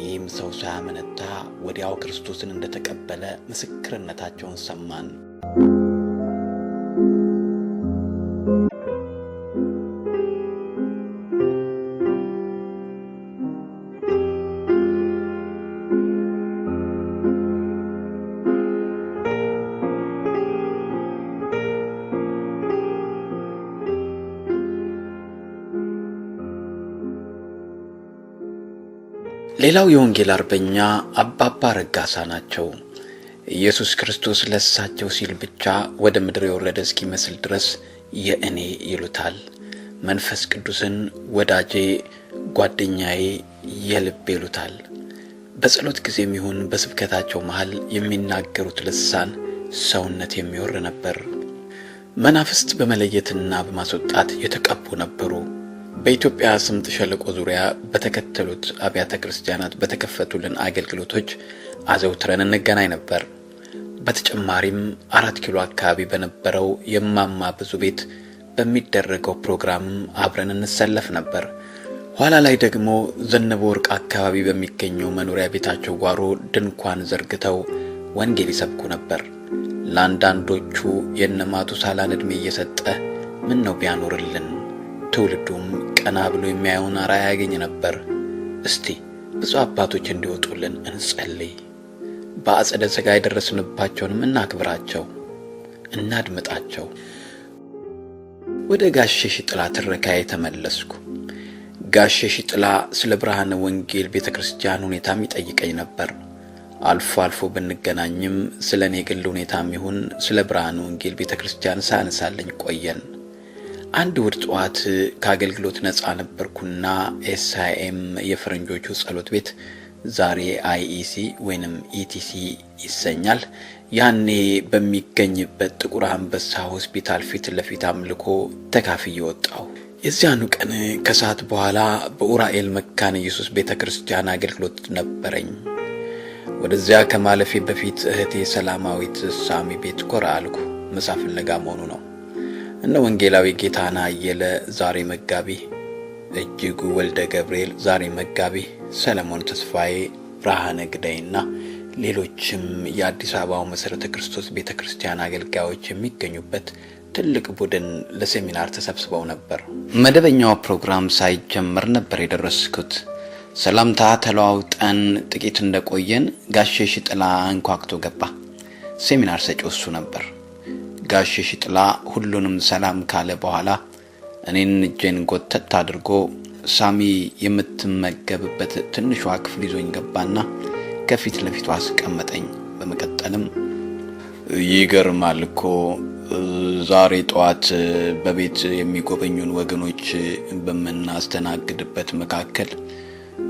ይህም ሰው ሳያመነታ ወዲያው ክርስቶስን እንደተቀበለ ምስክርነታቸውን ሰማን። ሌላው የወንጌል አርበኛ አባባ ረጋሳ ናቸው። ኢየሱስ ክርስቶስ ለእሳቸው ሲል ብቻ ወደ ምድር የወረደ እስኪመስል ድረስ የእኔ ይሉታል። መንፈስ ቅዱስን ወዳጄ፣ ጓደኛዬ፣ የልብ ይሉታል። በጸሎት ጊዜም ይሁን በስብከታቸው መሃል የሚናገሩት ልሳን ሰውነት የሚወር ነበር። መናፍስት በመለየትና በማስወጣት የተቀቡ ነበሩ። በኢትዮጵያ ስምጥ ሸለቆ ዙሪያ በተከተሉት አብያተ ክርስቲያናት በተከፈቱልን አገልግሎቶች አዘውትረን እንገናኝ ነበር። በተጨማሪም 4 ኪሎ አካባቢ በነበረው የማማ ብዙ ቤት በሚደረገው ፕሮግራም አብረን እንሰለፍ ነበር። ኋላ ላይ ደግሞ ዘነበ ወርቅ አካባቢ በሚገኘው መኖሪያ ቤታቸው ጓሮ ድንኳን ዘርግተው ወንጌል ይሰብኩ ነበር። ለአንዳንዶቹ የነማቱሳላን ዕድሜ እየሰጠ ምን ነው ቢያኖርልን፣ ትውልዱም ቀና ብሎ የሚያየውን አርአያ ያገኝ ነበር። እስቲ ብዙ አባቶች እንዲወጡልን እንጸልይ። በአጸደ ሥጋ የደረስንባቸውንም እናክብራቸው፣ እናድምጣቸው። ወደ ጋሽ ሽጥላ ትረካዬ ተመለስኩ። ጋሽ ሽጥላ ስለ ብርሃነ ወንጌል ቤተክርስቲያን ሁኔታም ይጠይቀኝ ነበር። አልፎ አልፎ ብንገናኝም ስለ እኔ ግል ሁኔታም ይሁን ስለ ብርሃነ ወንጌል ቤተክርስቲያን ሳነሳለኝ ቆየን። አንድ እሑድ ጠዋት ከአገልግሎት ነፃ ነበርኩና ኤስአይኤም የፈረንጆቹ ጸሎት ቤት ዛሬ አይኢሲ ወይንም ኢቲሲ ይሰኛል ያኔ በሚገኝበት ጥቁር አንበሳ ሆስፒታል ፊት ለፊት አምልኮ ተካፍዬ ወጣሁ። የዚያኑ ቀን ከሰዓት በኋላ በኡራኤል መካነ ኢየሱስ ቤተክርስቲያን አገልግሎት ነበረኝ። ወደዚያ ከማለፌ በፊት እህቴ ሰላማዊት ሳሚ ቤት ጎራ አልኩ። ምሳ ፍለጋ መሆኑ ነው። እነ ወንጌላዊ ጌታና አየለ ዛሬ መጋቢ፣ እጅጉ ወልደ ገብርኤል ዛሬ መጋቢ፣ ሰለሞን ተስፋዬ፣ ብርሃነ ግዳይና ሌሎችም የአዲስ አበባው መሰረተ ክርስቶስ ቤተክርስቲያን አገልጋዮች የሚገኙበት ትልቅ ቡድን ለሴሚናር ተሰብስበው ነበር። መደበኛው ፕሮግራም ሳይጀመር ነበር የደረስኩት። ሰላምታ ተለዋውጠን ጥቂት እንደቆየን ጋሼ ሽጥላ አንኳኩቶ ገባ። ሴሚናር ሰጪው እሱ ነበር። ጋሼ ሽጥላ ሁሉንም ሰላም ካለ በኋላ እኔን እጄን ጎተት አድርጎ ሳሚ የምትመገብበት ትንሿ ክፍል ይዞኝ ገባና ከፊት ለፊቱ አስቀመጠኝ። በመቀጠልም ይገርማል እኮ ዛሬ ጠዋት በቤት የሚጎበኙን ወገኖች በመናስተናግድበት መካከል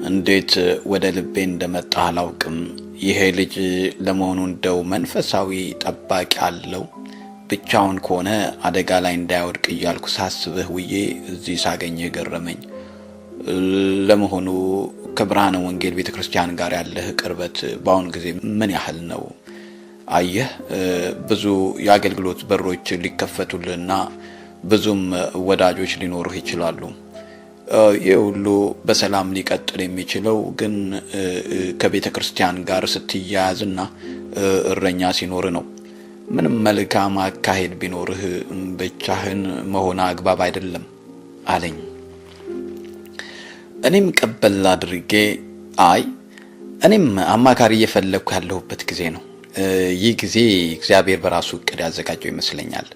እንዴት ወደ ልቤ እንደመጣ አላውቅም። ይሄ ልጅ ለመሆኑ እንደው መንፈሳዊ ጠባቂ አለው? ብቻውን ከሆነ አደጋ ላይ እንዳይወድቅ እያልኩ ሳስብህ ውዬ እዚህ ሳገኝህ ገረመኝ። ለመሆኑ ከብርሃነ ወንጌል ቤተክርስቲያን ጋር ያለህ ቅርበት በአሁን ጊዜ ምን ያህል ነው? አየህ፣ ብዙ የአገልግሎት በሮች ሊከፈቱልና ብዙም ወዳጆች ሊኖሩህ ይችላሉ። ይህ ሁሉ በሰላም ሊቀጥል የሚችለው ግን ከቤተ ክርስቲያን ጋር ስትያያዝና እረኛ ሲኖር ነው። ምንም መልካም አካሄድ ቢኖርህ ብቻህን መሆን አግባብ አይደለም አለኝ። እኔም ቀበል አድርጌ እኔም አማካሪ እየፈለግኩ ያለሁበት ጊዜ ነው። ይህ ጊዜ እግዚአብሔር በራሱ እቅድ ያዘጋጀው ይመስለኛል።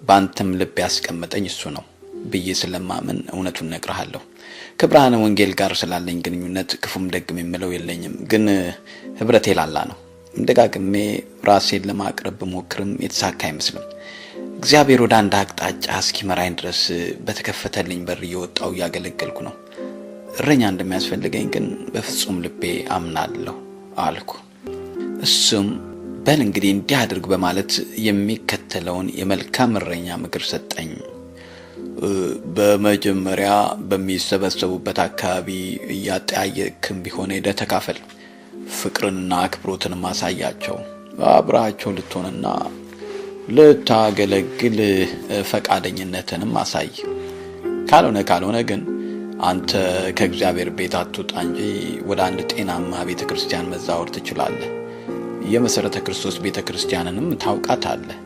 በአንተም ልብ ያስቀመጠኝ እሱ ነው ብዬ ስለማምን እውነቱን ነግርሃለሁ። ከብርሃነ ወንጌል ጋር ስላለኝ ግንኙነት ክፉም ደግም የምለው የለኝም፣ ግን ህብረቴ ላላ ነው። ደጋግሜ ራሴን ለማቅረብ ብሞክርም የተሳካ አይመስልም። እግዚአብሔር ወደ አንድ አቅጣጫ እስኪመራኝ ድረስ በተከፈተልኝ በር እየወጣው እያገለገልኩ ነው። እረኛ እንደሚያስፈልገኝ ግን በፍጹም ልቤ አምናለሁ አልኩ። እሱም በል እንግዲህ እንዲህ አድርግ በማለት የሚከተለውን የመልካም እረኛ ምክር ሰጠኝ። በመጀመሪያ በሚሰበሰቡበት አካባቢ እያጠያየቅም ቢሆን ሄደህ ተካፈል። ፍቅርንና አክብሮትን ማሳያቸው። አብራቸው ልትሆንና ልታገለግል ፈቃደኝነትንም አሳይ። ካልሆነ ግን አንተ ከእግዚአብሔር ቤት አትውጣ እንጂ ወደ አንድ ጤናማ ቤተክርስቲያን መዛወር ትችላለህ። የመሰረተ ክርስቶስ ቤተክርስቲያንንም ታውቃታለህ።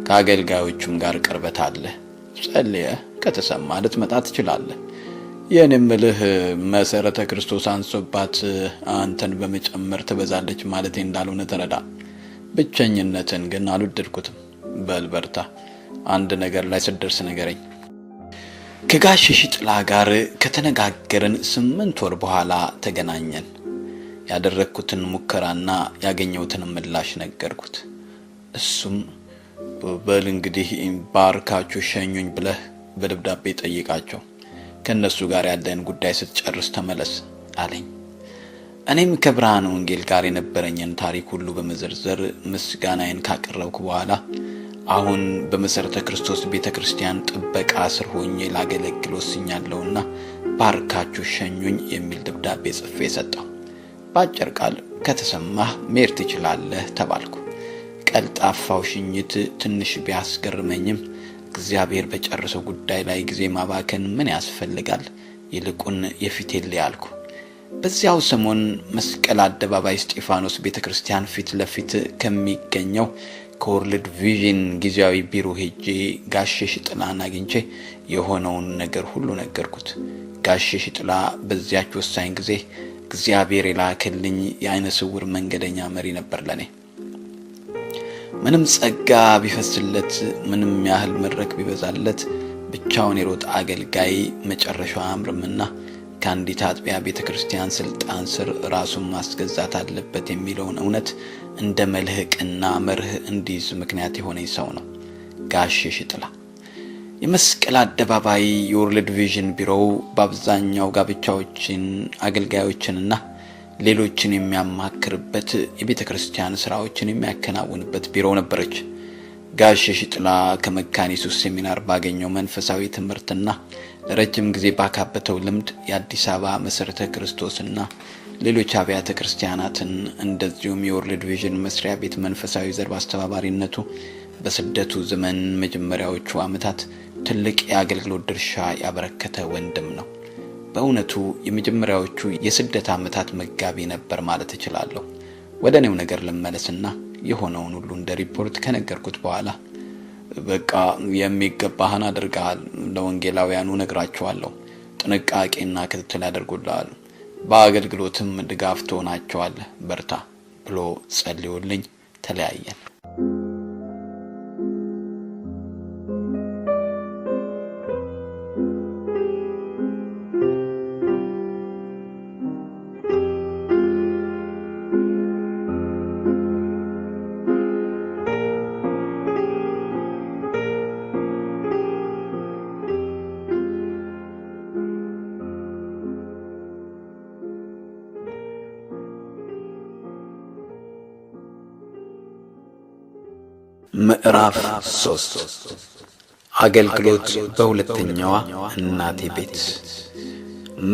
ከአገልጋዮቹም ጋር ቅርበት አለ። ጸልየህ ከተሰማ ልትመጣ ትችላለህ። የኔም ምልህ መሰረተ ክርስቶስ አንሶባት አንተን በመጨመር ትበዛለች ማለት እንዳልሆነ ተረዳ። ብቸኝነትን ግን አልወደድኩትም። በልበርታ፣ አንድ ነገር ላይ ስደርስ ንገረኝ። ከጋሽ ሽጥላ ጋር ከተነጋገርን 8 ወር በኋላ ተገናኘን። ያደረኩትን ሙከራና ያገኘሁትን ምላሽ ነገርኩት። እሱም በል እንግዲህ ባርካችሁ ሸኙኝ ብለህ በደብዳቤ ጠይቃቸው፣ ከነሱ ጋር ያለን ጉዳይ ስትጨርስ ተመለስ አለኝ። እኔም ከብርሃነ ወንጌል ጋር የነበረኝን ታሪክ ሁሉ በመዘርዘር ምስጋናዬን ካቀረብኩ በኋላ አሁን በመሰረተ ክርስቶስ ቤተክርስቲያን ጥበቃ ስር ሆኜ ላገለግል ወስኛለሁና ባርካችሁ ሸኙኝ የሚል ደብዳቤ ጽፌ ሰጠሁ። በአጭር ቃል ከተሰማህ መሄድ ትችላለህ ተባልኩ። ቀልጣፋው ሽኝት ትንሽ ቢያስገርመኝም እግዚአብሔር በጨረሰው ጉዳይ ላይ ጊዜ ማባከን ምን ያስፈልጋል? ይልቁን የፊቴን ያልኩ። በዚያው ሰሞን መስቀል አደባባይ እስጢፋኖስ ቤተክርስቲያን ፊት ለፊት ከሚገኘው ከወርልድ ቪዥን ጊዜያዊ ቢሮ ሄጄ ጋሼ ሽጥላን አግኝቼ የሆነውን ነገር ሁሉ ነገርኩት። ጋሼ ሽጥላ በዚያች ወሳኝ ጊዜ እግዚአብሔር የላከልኝ የአይነ ስውር መንገደኛ መሪ ነበር ለኔ። ምንም ጸጋ ቢፈስለት፣ ምንም ያህል መድረክ ቢበዛለት ብቻውን የሮጥ አገልጋይ መጨረሻው አያምርምና ከአንዲት አጥቢያ ቤተክርስቲያን ስልጣን ስር ራሱን ማስገዛት አለበት የሚለውን እውነት እንደ መልህቅና መርህ እንዲይዝ ምክንያት የሆነኝ ሰው ነው ጋሼ ሽጥላ። የመስቀል አደባባይ የወርልድ ቪዥን ቢሮው በአብዛኛው ጋብቻዎችን፣ አገልጋዮችንና ሌሎችን የሚያማክርበት የቤተክርስቲያን ስራዎችን የሚያከናውንበት ቢሮ ነበረች። ጋሽ ሽጥላ ከመካነ ኢየሱስ ሴሚናር ባገኘው መንፈሳዊ ትምህርትና ለረጅም ጊዜ ባካበተው ልምድ የአዲስ አበባ መሰረተ ክርስቶስና ሌሎች አብያተ ክርስቲያናትን እንደዚሁም የወርልድ ቪዥን መስሪያ ቤት መንፈሳዊ ዘርፍ አስተባባሪነቱ በስደቱ ዘመን መጀመሪያዎቹ ዓመታት ትልቅ የአገልግሎት ድርሻ ያበረከተ ወንድም ነው። በእውነቱ የመጀመሪያዎቹ የስደት ዓመታት መጋቢ ነበር ማለት እችላለሁ። ወደ እኔው ነገር ልመለስና የሆነውን ሁሉ እንደ ሪፖርት ከነገርኩት በኋላ በቃ የሚገባህን አድርገሃል፣ ለወንጌላውያኑ ነግራቸዋለሁ፣ ጥንቃቄና ክትትል ያደርጉልሃል፣ በአገልግሎትም ድጋፍ ትሆናቸዋለህ፣ በርታ ብሎ ጸልዮልኝ ተለያየን። ምዕራፍ 3 አገልግሎት በሁለተኛዋ እናቴ ቤት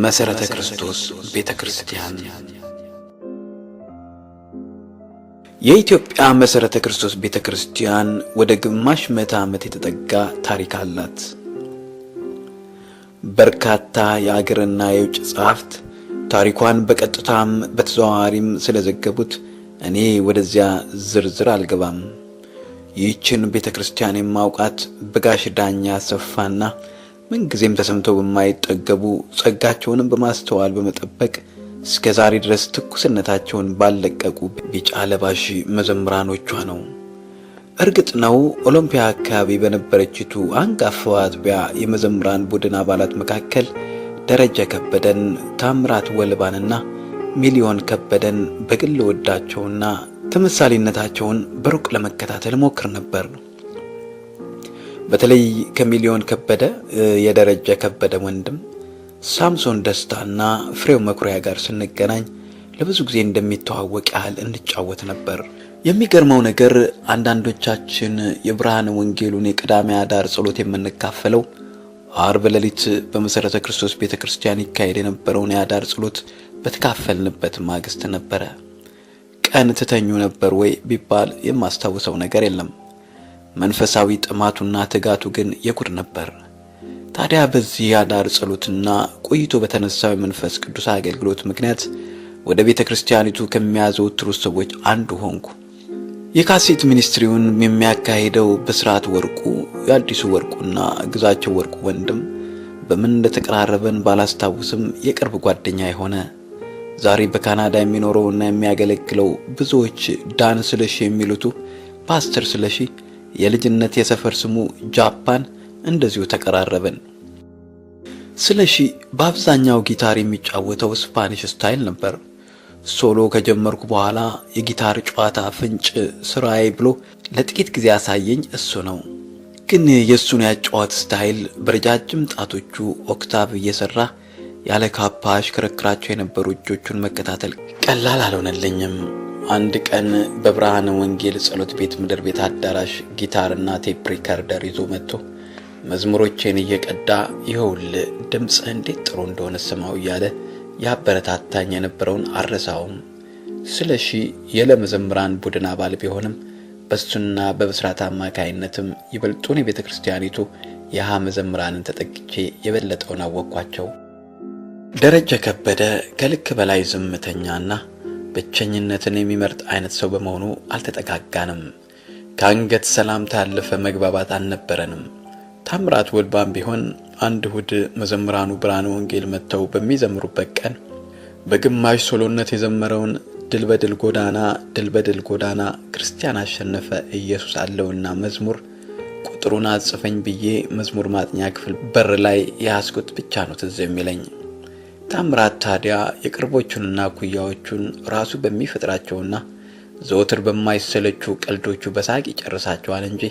መሰረተ ክርስቶስ ቤተክርስቲያን። የኢትዮጵያ መሰረተ ክርስቶስ ቤተክርስቲያን ወደ ግማሽ ምዕተ ዓመት የተጠጋ ታሪክ አላት። በርካታ የአገርና የውጭ ጸሐፍት ታሪኳን በቀጥታም በተዘዋዋሪም ስለዘገቡት እኔ ወደዚያ ዝርዝር አልገባም። ይህችን ቤተክርስቲያን የማውቃት በጋሽ ዳኛ አሰፋና ምንጊዜም ተሰምተው በማይጠገቡ ጸጋቸውንም በማስተዋል በመጠበቅ እስከ ዛሬ ድረስ ትኩስነታቸውን ባልለቀቁ ቢጫ ለባሽ መዘምራኖቿ ነው። እርግጥ ነው ኦሎምፒያ አካባቢ በነበረችቱ አንጋፋዋ አጥቢያ የመዘምራን ቡድን አባላት መካከል ደረጀ ከበደን፣ ታምራት ወልባንና ሚሊዮን ከበደን በግል ወዳቸውና ተመሳሳይነታቸውን በሩቅ ለመከታተል ሞክር ነበር። በተለይ ከሚሊዮን ከበደ የደረጀ ከበደ ወንድም ሳምሶን ደስታና ፍሬው መኩሪያ ጋር ስንገናኝ ለብዙ ጊዜ እንደሚተዋወቅ ያህል እንጫወት ነበር። የሚገርመው ነገር አንዳንዶቻችን የብርሃን ወንጌሉን የቅዳሜ አዳር ጸሎት የምንካፈለው አርብ ሌሊት በመሰረተ ክርስቶስ ቤተክርስቲያን ይካሄድ የነበረውን የአዳር ጸሎት በተካፈልንበት ማግስት ነበረ። ቀን ትተኙ ነበር ወይ ቢባል የማስታውሰው ነገር የለም። መንፈሳዊ ጥማቱና ትጋቱ ግን የጉድ ነበር። ታዲያ በዚህ አዳር ጸሎትና ቆይቶ በተነሳው መንፈስ ቅዱስ አገልግሎት ምክንያት ወደ ቤተክርስቲያኒቱ ከሚያዘወትሩ ሰዎች አንዱ ሆንኩ። የካሴት ሚኒስትሪውን የሚያካሂደው በስርዓት ወርቁ፣ የአዲሱ ወርቁና ግዛቸው ወርቁ ወንድም በምን እንደተቀራረበን ባላስታውስም የቅርብ ጓደኛ የሆነ ዛሬ በካናዳ የሚኖረውና የሚያገለግለው ብዙዎች ዳን ስለሺ የሚሉት ፓስተር ስለሺ የልጅነት የሰፈር ስሙ ጃፓን እንደዚሁ ተቀራረበን። ስለሺ በአብዛኛው ጊታር የሚጫወተው ስፓኒሽ ስታይል ነበር። ሶሎ ከጀመርኩ በኋላ የጊታር ጨዋታ ፍንጭ ስራዬ ብሎ ለጥቂት ጊዜ ያሳየኝ እሱ ነው። ግን የእሱን ያጨዋወት ስታይል በረጃጅም ጣቶቹ ኦክታቭ እየሰራ ያለ ካፓ አሽከረክራቸው የነበሩ እጆቹን መከታተል ቀላል አልሆነልኝም። አንድ ቀን በብርሃን ወንጌል ጸሎት ቤት ምድር ቤት አዳራሽ ጊታርና ቴፕ ሪከርደር ይዞ መጥቶ መዝሙሮቼን እየቀዳ ይኸውል ድምጽህ እንዴት ጥሩ እንደሆነ ስማው እያለ ያበረታታኝ የነበረውን አረሳውም። ስለሺ የለመዘምራን ቡድን አባል ቢሆንም በሱና በብስራት አማካይነትም ይበልጡን የቤተክርስቲያኒቱ የሃ መዘምራንን ተጠቅቼ የበለጠውን አወቅኳቸው። ደረጀ ከበደ ከልክ በላይ ዝምተኛና ብቸኝነትን የሚመርጥ አይነት ሰው በመሆኑ አልተጠጋጋንም። ከአንገት ሰላምታ ያለፈ መግባባት አልነበረንም። ታምራት ወልባም ቢሆን አንድ እሁድ መዘምራኑ ብርሃነ ወንጌል መጥተው በሚዘምሩበት ቀን በግማሽ ሶሎነት የዘመረውን ድል በድል ጎዳና ድል በድል ጎዳና ክርስቲያን አሸነፈ ኢየሱስ አለውና መዝሙር ቁጥሩን አጽፈኝ ብዬ መዝሙር ማጥኛ ክፍል በር ላይ ያስኩት ብቻ ነው ትዝ የሚለኝ። ታምራት ታዲያ የቅርቦቹንና ኩያዎቹን ራሱ በሚፈጥራቸውና ዘወትር በማይሰለቹ ቀልዶቹ በሳቅ ይጨርሳቸዋል እንጂ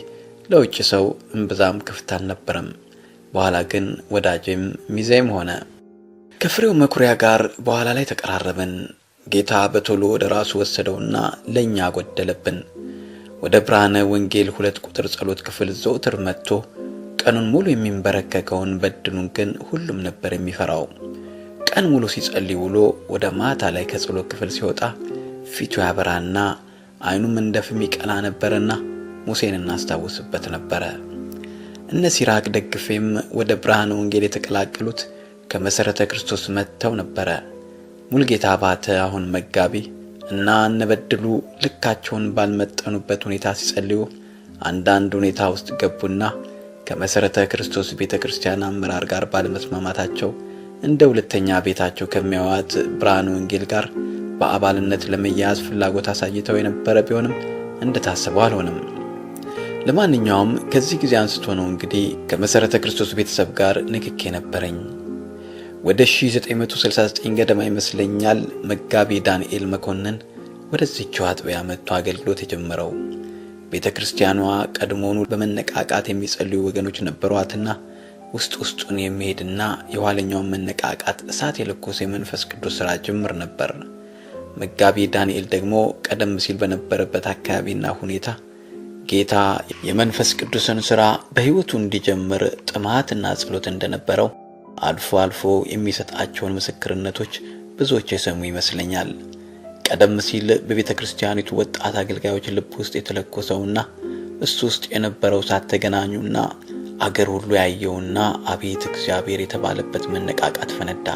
ለውጭ ሰው እምብዛም ክፍት አልነበረም። በኋላ ግን ወዳጄም ሚዜም ሆነ። ከፍሬው መኩሪያ ጋር በኋላ ላይ ተቀራረብን። ጌታ በቶሎ ወደ ራሱ ወሰደውና ለኛ ጎደለብን። ወደ ብርሃነ ወንጌል 2 ቁጥር ጸሎት ክፍል ዘወትር መጥቶ ቀኑን ሙሉ የሚንበረከከውን በድሉን ግን ሁሉም ነበር የሚፈራው። ቀን ሙሉ ሲጸልይ ውሎ ወደ ማታ ላይ ከጸሎት ክፍል ሲወጣ ፊቱ ያበራና አይኑም እንደ ፍም ይቀላ ነበርና ሙሴን እናስታውስበት ነበረ። እነ ሲራክ ደግፌም ወደ ብርሃነ ወንጌል የተቀላቀሉት ከመሰረተ ክርስቶስ መጥተው ነበረ። ሙልጌታ አባተ አሁን መጋቢ እና እነበድሉ ልካቸውን ባልመጠኑበት ሁኔታ ሲጸልዩ አንዳንድ ሁኔታ ውስጥ ገቡና ከመሰረተ ክርስቶስ ቤተክርስቲያን አመራር ጋር ባለመስማማታቸው እንደ ሁለተኛ ቤታቸው ከሚያዋት ብርሃነ ወንጌል ጋር በአባልነት ለመያዝ ፍላጎት አሳይተው የነበረ ቢሆንም እንደታሰበው አልሆነም። ለማንኛውም ከዚህ ጊዜ አንስቶ ነው እንግዲህ ከመሰረተ ክርስቶስ ቤተሰብ ጋር ንክኬ ነበረኝ። ወደ 1969 ገደማ ይመስለኛል መጋቢ ዳንኤል መኮንን ወደዚህው አጥቢያ መጥቶ አገልግሎት የጀመረው። ቤተክርስቲያኗ ቀድሞውኑ በመነቃቃት የሚጸልዩ ወገኖች ነበሯትና ውስጡን የሚሄድና የኋለኛውን መነቃቃት እሳት የለኮሰ የመንፈስ ቅዱስ ሥራ ጅምር ነበር። መጋቢ ዳንኤል ደግሞ ቀደም ሲል በነበረበት አካባቢና ሁኔታ ጌታ የመንፈስ ቅዱስን ሥራ በሕይወቱ እንዲጀምር ጥማትና ጸሎት እንደነበረው አልፎ አልፎ የሚሰጣቸውን ምስክርነቶች ብዙዎች የሰሙ ይመስለኛል። ቀደም ሲል በቤተ ክርስቲያኒቱ ወጣት አገልጋዮች ልብ ውስጥ የተለኮሰውና እሱ ውስጥ የነበረው እሳት ተገናኙና አገር ሁሉ ያየውና አቤት እግዚአብሔር የተባለበት መነቃቃት ፈነዳ።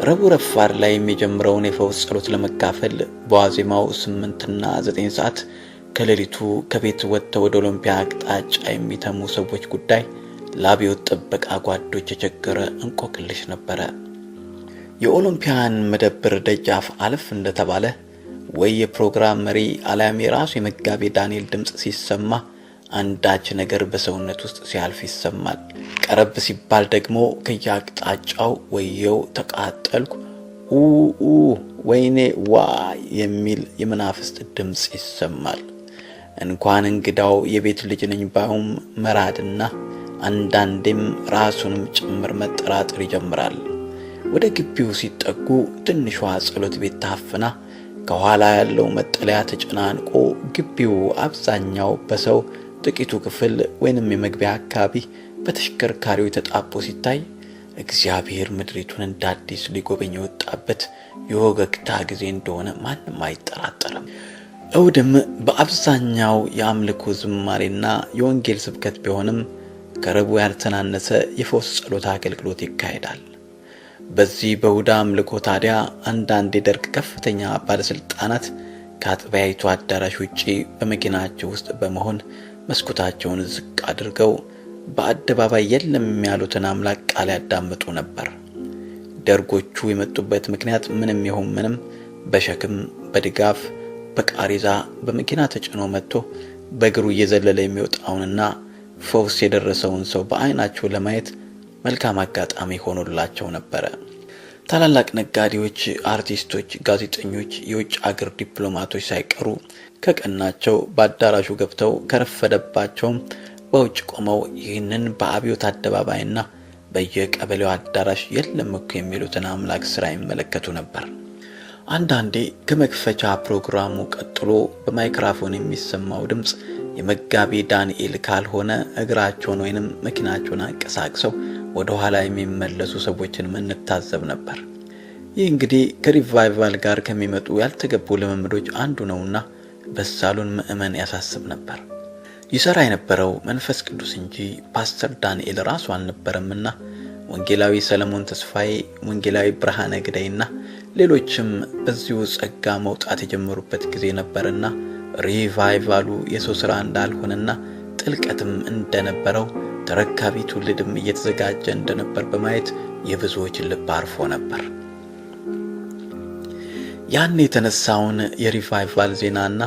ረቡዕ ረፋድ ላይ የሚጀምረውን የፈውስ ጸሎት ለመካፈል በዋዜማው 8 እና 9 ሰዓት ከሌሊቱ ከቤት ወጥተው ወደ ኦሎምፒያ አቅጣጫ የሚተሙ ሰዎች ጉዳይ ለአብዮት ጥበቃ ጓዶች የቸገረ እንቆቅልሽ ነበረ። የኦሎምፒያን መደብር ደጃፍ አለፍ እንደተባለ ወይ የፕሮግራም መሪ አልያም የራሱ የመጋቢ ዳንኤል ድምፅ ሲሰማ አንዳች ነገር በሰውነት ውስጥ ሲያልፍ ይሰማል። ቀረብ ሲባል ደግሞ ከየአቅጣጫው ወየው ተቃጠልኩ፣ ወይኔ ዋ የሚል የመናፍስት ድምፅ ይሰማል። እንኳን እንግዳው የቤት ልጅ ነኝ ባዩም መራድና አንዳንዴም ራሱንም ጭምር መጠራጠር ይጀምራል። ወደ ግቢው ሲጠጉ ትንሿ ጸሎት ቤት ታፍና ከኋላ ያለው መጠለያ ተጨናንቆ ግቢው አብዛኛው በሰው ጥቂቱ ክፍል ወይንም የመግቢያ አካባቢ በተሽከርካሪው ተጣቦ ሲታይ እግዚአብሔር ምድሪቱን እንዳዲስ ሊጎበኝ የወጣበት የወገግታ ጊዜ እንደሆነ ማንም አይጠራጠርም። እሁድም በአብዛኛው የአምልኮ ዝማሬና የወንጌል ስብከት ቢሆንም ከረቡዕ ያልተናነሰ የፈውስ ጸሎት አገልግሎት ይካሄዳል። በዚህ በእሁድ አምልኮ ታዲያ አንዳንድ የደርግ ከፍተኛ ባለስልጣናት ከአጥቢያይቱ አዳራሽ ውጪ በመኪናቸው ውስጥ በመሆን መስኮታቸውን ዝቅ አድርገው በአደባባይ የለም ያሉትን አምላክ ቃል ያዳምጡ ነበር። ደርጎቹ የመጡበት ምክንያት ምንም ይሁን ምንም በሸክም በድጋፍ በቃሪዛ በመኪና ተጭኖ መጥቶ በእግሩ እየዘለለ የሚወጣውንና ፈውስ የደረሰውን ሰው በአይናቸው ለማየት መልካም አጋጣሚ ሆኖላቸው ነበረ። ታላላቅ ነጋዴዎች፣ አርቲስቶች፣ ጋዜጠኞች፣ የውጭ አገር ዲፕሎማቶች ሳይቀሩ ከቀናቸው በአዳራሹ ገብተው ከረፈደባቸውም በውጭ ቆመው ይህንን በአብዮት አደባባይና በየቀበሌው አዳራሽ የለም እኮ የሚሉትን አምላክ ሥራ ይመለከቱ ነበር። አንዳንዴ ከመክፈቻ ፕሮግራሙ ቀጥሎ በማይክሮፎን የሚሰማው ድምፅ የመጋቢ ዳንኤል ካልሆነ እግራቸውን ወይንም መኪናቸውን አንቀሳቅሰው ወደ ኋላ የሚመለሱ ሰዎችን እንታዘብ ነበር። ይህ እንግዲህ ከሪቫይቫል ጋር ከሚመጡ ያልተገቡ ልምምዶች አንዱ ነውና በሳሉን ምእመን ያሳስብ ነበር። ይሰራ የነበረው መንፈስ ቅዱስ እንጂ ፓስተር ዳንኤል ራሱ አልነበረምና ወንጌላዊ ሰለሞን ተስፋዬ፣ ወንጌላዊ ብርሃነ ግዳይና ሌሎችም በዚሁ ጸጋ መውጣት የጀመሩበት ጊዜ ነበርና ሪቫይቫሉ የሰው ሥራ እንዳልሆነና ጥልቀትም እንደነበረው ተረካቢ ትውልድም እየተዘጋጀ እንደነበር በማየት የብዙዎች ልብ አርፎ ነበር። ያን የተነሳውን የሪቫይቫል ዜናና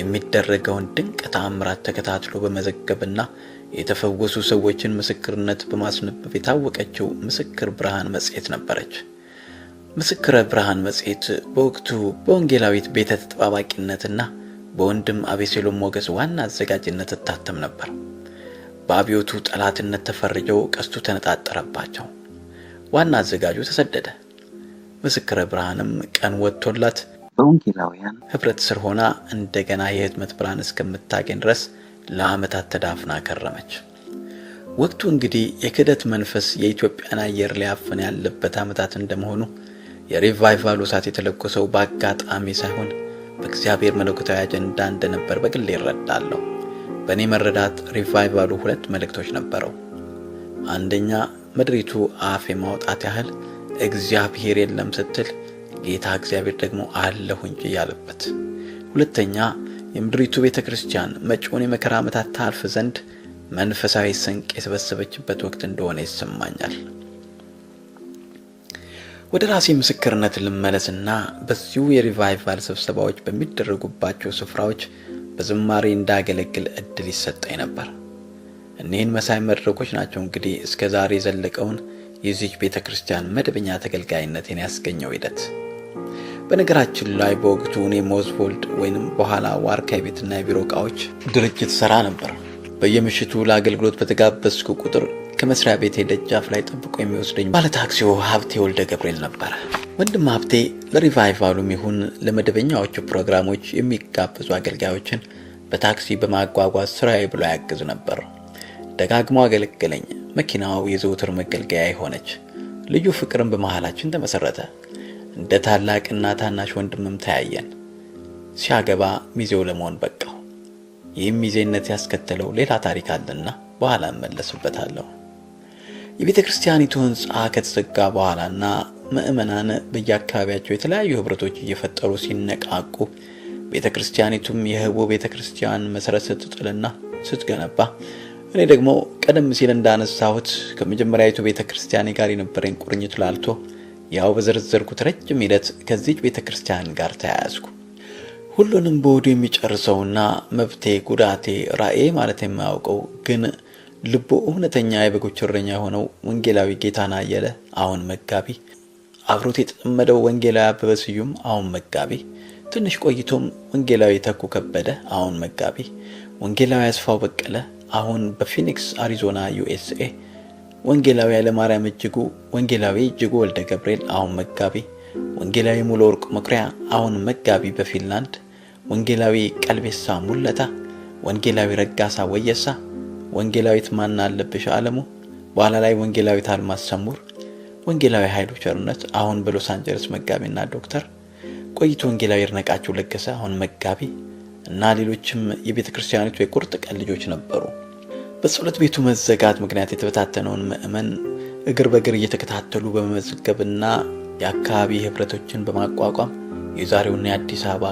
የሚደረገውን ድንቅ ተአምራት ተከታትሎ በመዘገብና የተፈወሱ ሰዎችን ምስክርነት በማስነበብ የታወቀችው ምስክር ብርሃን መጽሔት ነበረች። ምስክረ ብርሃን መጽሔት በወቅቱ በወንጌላዊት ቤተ ተጠባባቂነትና በወንድም አቤሴሎም ሞገስ ዋና አዘጋጅነት እታተም ነበር። በአብዮቱ ጠላትነት ተፈርጀው ቀስቱ ተነጣጠረባቸው። ዋና አዘጋጁ ተሰደደ። ምስክረ ብርሃንም ቀን ወጥቶላት በወንጌላውያን ህብረት ስር ሆና እንደገና የህትመት ብርሃን እስከምታገኝ ድረስ ለዓመታት ተዳፍና ከረመች። ወቅቱ እንግዲህ የክህደት መንፈስ የኢትዮጵያን አየር ሊያፍን ያለበት ዓመታት እንደመሆኑ የሪቫይቫሉ እሳት የተለኮሰው በአጋጣሚ ሳይሆን በእግዚአብሔር መለኮታዊ አጀንዳ እንደነበር በግል ይረዳለሁ። በእኔ መረዳት ሪቫይቫሉ 2 መልእክቶች ነበረው። አንደኛ፣ ምድሪቱ አፍ የማውጣት ያህል እግዚአብሔር የለም ስትል ጌታ እግዚአብሔር ደግሞ አለሁ እንጂ ያለበት። ሁለተኛ፣ የምድሪቱ ቤተክርስቲያን መጪውን የመከራ ዓመታት ታልፍ ዘንድ መንፈሳዊ ስንቅ የሰበሰበችበት ወቅት እንደሆነ ይሰማኛል። ወደ ራሴ ምስክርነት ልመለስና በዚሁ የሪቫይቫል ስብሰባዎች በሚደረጉባቸው ስፍራዎች በዝማሬ እንዳገለግል እድል ይሰጠኝ ነበር። እኒህን መሳይ መድረኮች ናቸው እንግዲህ እስከ ዛሬ የዘለቀውን የዚህ ቤተክርስቲያን መደበኛ ተገልጋይነትን ያስገኘው ሂደት። በነገራችን ላይ በወቅቱ እኔ ሞዝቮልድ ወይንም በኋላ ዋርካ ቤትና የቢሮ ዕቃዎች ድርጅት ሰራ ነበር። በየምሽቱ ለአገልግሎት በተጋበዝኩ ቁጥር ከመስሪያ ቤቴ ደጃፍ ላይ ጠብቆ የሚወስደኝ ባለ ታክሲው ሀብቴ ወልደ ገብርኤል ነበር። ወንድም ሀብቴ ለሪቫይቫሉም ይሁን ለመደበኛዎቹ ፕሮግራሞች የሚጋበዙ አገልጋዮችን በታክሲ በማጓጓዝ ስራዬ ብሎ ያግዝ ነበር። ደጋግሞ አገለገለኝ። መኪናው የዘውትር መገልገያ ሆነች። ልዩ ፍቅርን በመሃላችን ተመሰረተ። እንደ ታላቅና ታናሽ ወንድምም ተያየን። ሲያገባ ሚዜው ለመሆን በቃው። ይህም ሚዜነት ያስከተለው ሌላ ታሪክ አለና በኋላ እመለስበታለሁ። የቤተ ክርስቲያኒቱ ሕንጻ ከተዘጋ በኋላና ምእመናን በየአካባቢያቸው የተለያዩ ህብረቶች እየፈጠሩ ሲነቃቁ ቤተ ክርስቲያኒቱም የህቦ ቤተ ክርስቲያን መሰረት ስትጥልና ስትገነባ እኔ ደግሞ ቀደም ሲል እንዳነሳሁት ከመጀመሪያዊቱ ቤተ ክርስቲያን ጋር የነበረኝ ቁርኝት ላልቶ ያው በዘርዘርኩት ረጅም ሂደት ከዚህ ቤተ ክርስቲያን ጋር ተያያዝኩ። ሁሉንም በወዱ የሚጨርሰውና መብቴ ጉዳቴ ራእዬ ማለት የማያውቀው ግን ልቡ እውነተኛ የበጎች እረኛ የሆነው ወንጌላዊ ጌታና አየለ አሁን መጋቢ፣ አብሮት የተጠመደው ወንጌላዊ አበበ ስዩም አሁን መጋቢ፣ ትንሽ ቆይቶም ወንጌላዊ ተኩ ከበደ አሁን መጋቢ፣ ወንጌላዊ አስፋው በቀለ አሁን በፊኒክስ አሪዞና ዩኤስኤ፣ ወንጌላዊ ኃይለማርያም እጅጉ፣ ወንጌላዊ እጅጉ ወልደ ገብርኤል አሁን መጋቢ፣ ወንጌላዊ ሙሉ ወርቅ መኩሪያ አሁን መጋቢ በፊንላንድ፣ ወንጌላዊ ቀልቤሳ ሙለታ፣ ወንጌላዊ ረጋሳ ወየሳ፣ ወንጌላዊት ማና አለብሽ አለሙ፣ በኋላ ላይ ወንጌላዊት አልማዝ ሰሙር፣ ወንጌላዊ ኃይሉ ቸርነት አሁን በሎስ አንጀለስ መጋቢና ዶክተር፣ ቆይቶ ወንጌላዊ እርነቃቸው ለገሰ አሁን መጋቢ እና ሌሎችም የቤተ ክርስቲያኒቱ የቁርጥ ቀን ልጆች ነበሩ። በጸሎት ቤቱ መዘጋት ምክንያት የተበታተነውን ምእመን እግር በእግር እየተከታተሉ በመመዝገብና የአካባቢ ህብረቶችን በማቋቋም የዛሬውን የአዲስ አበባ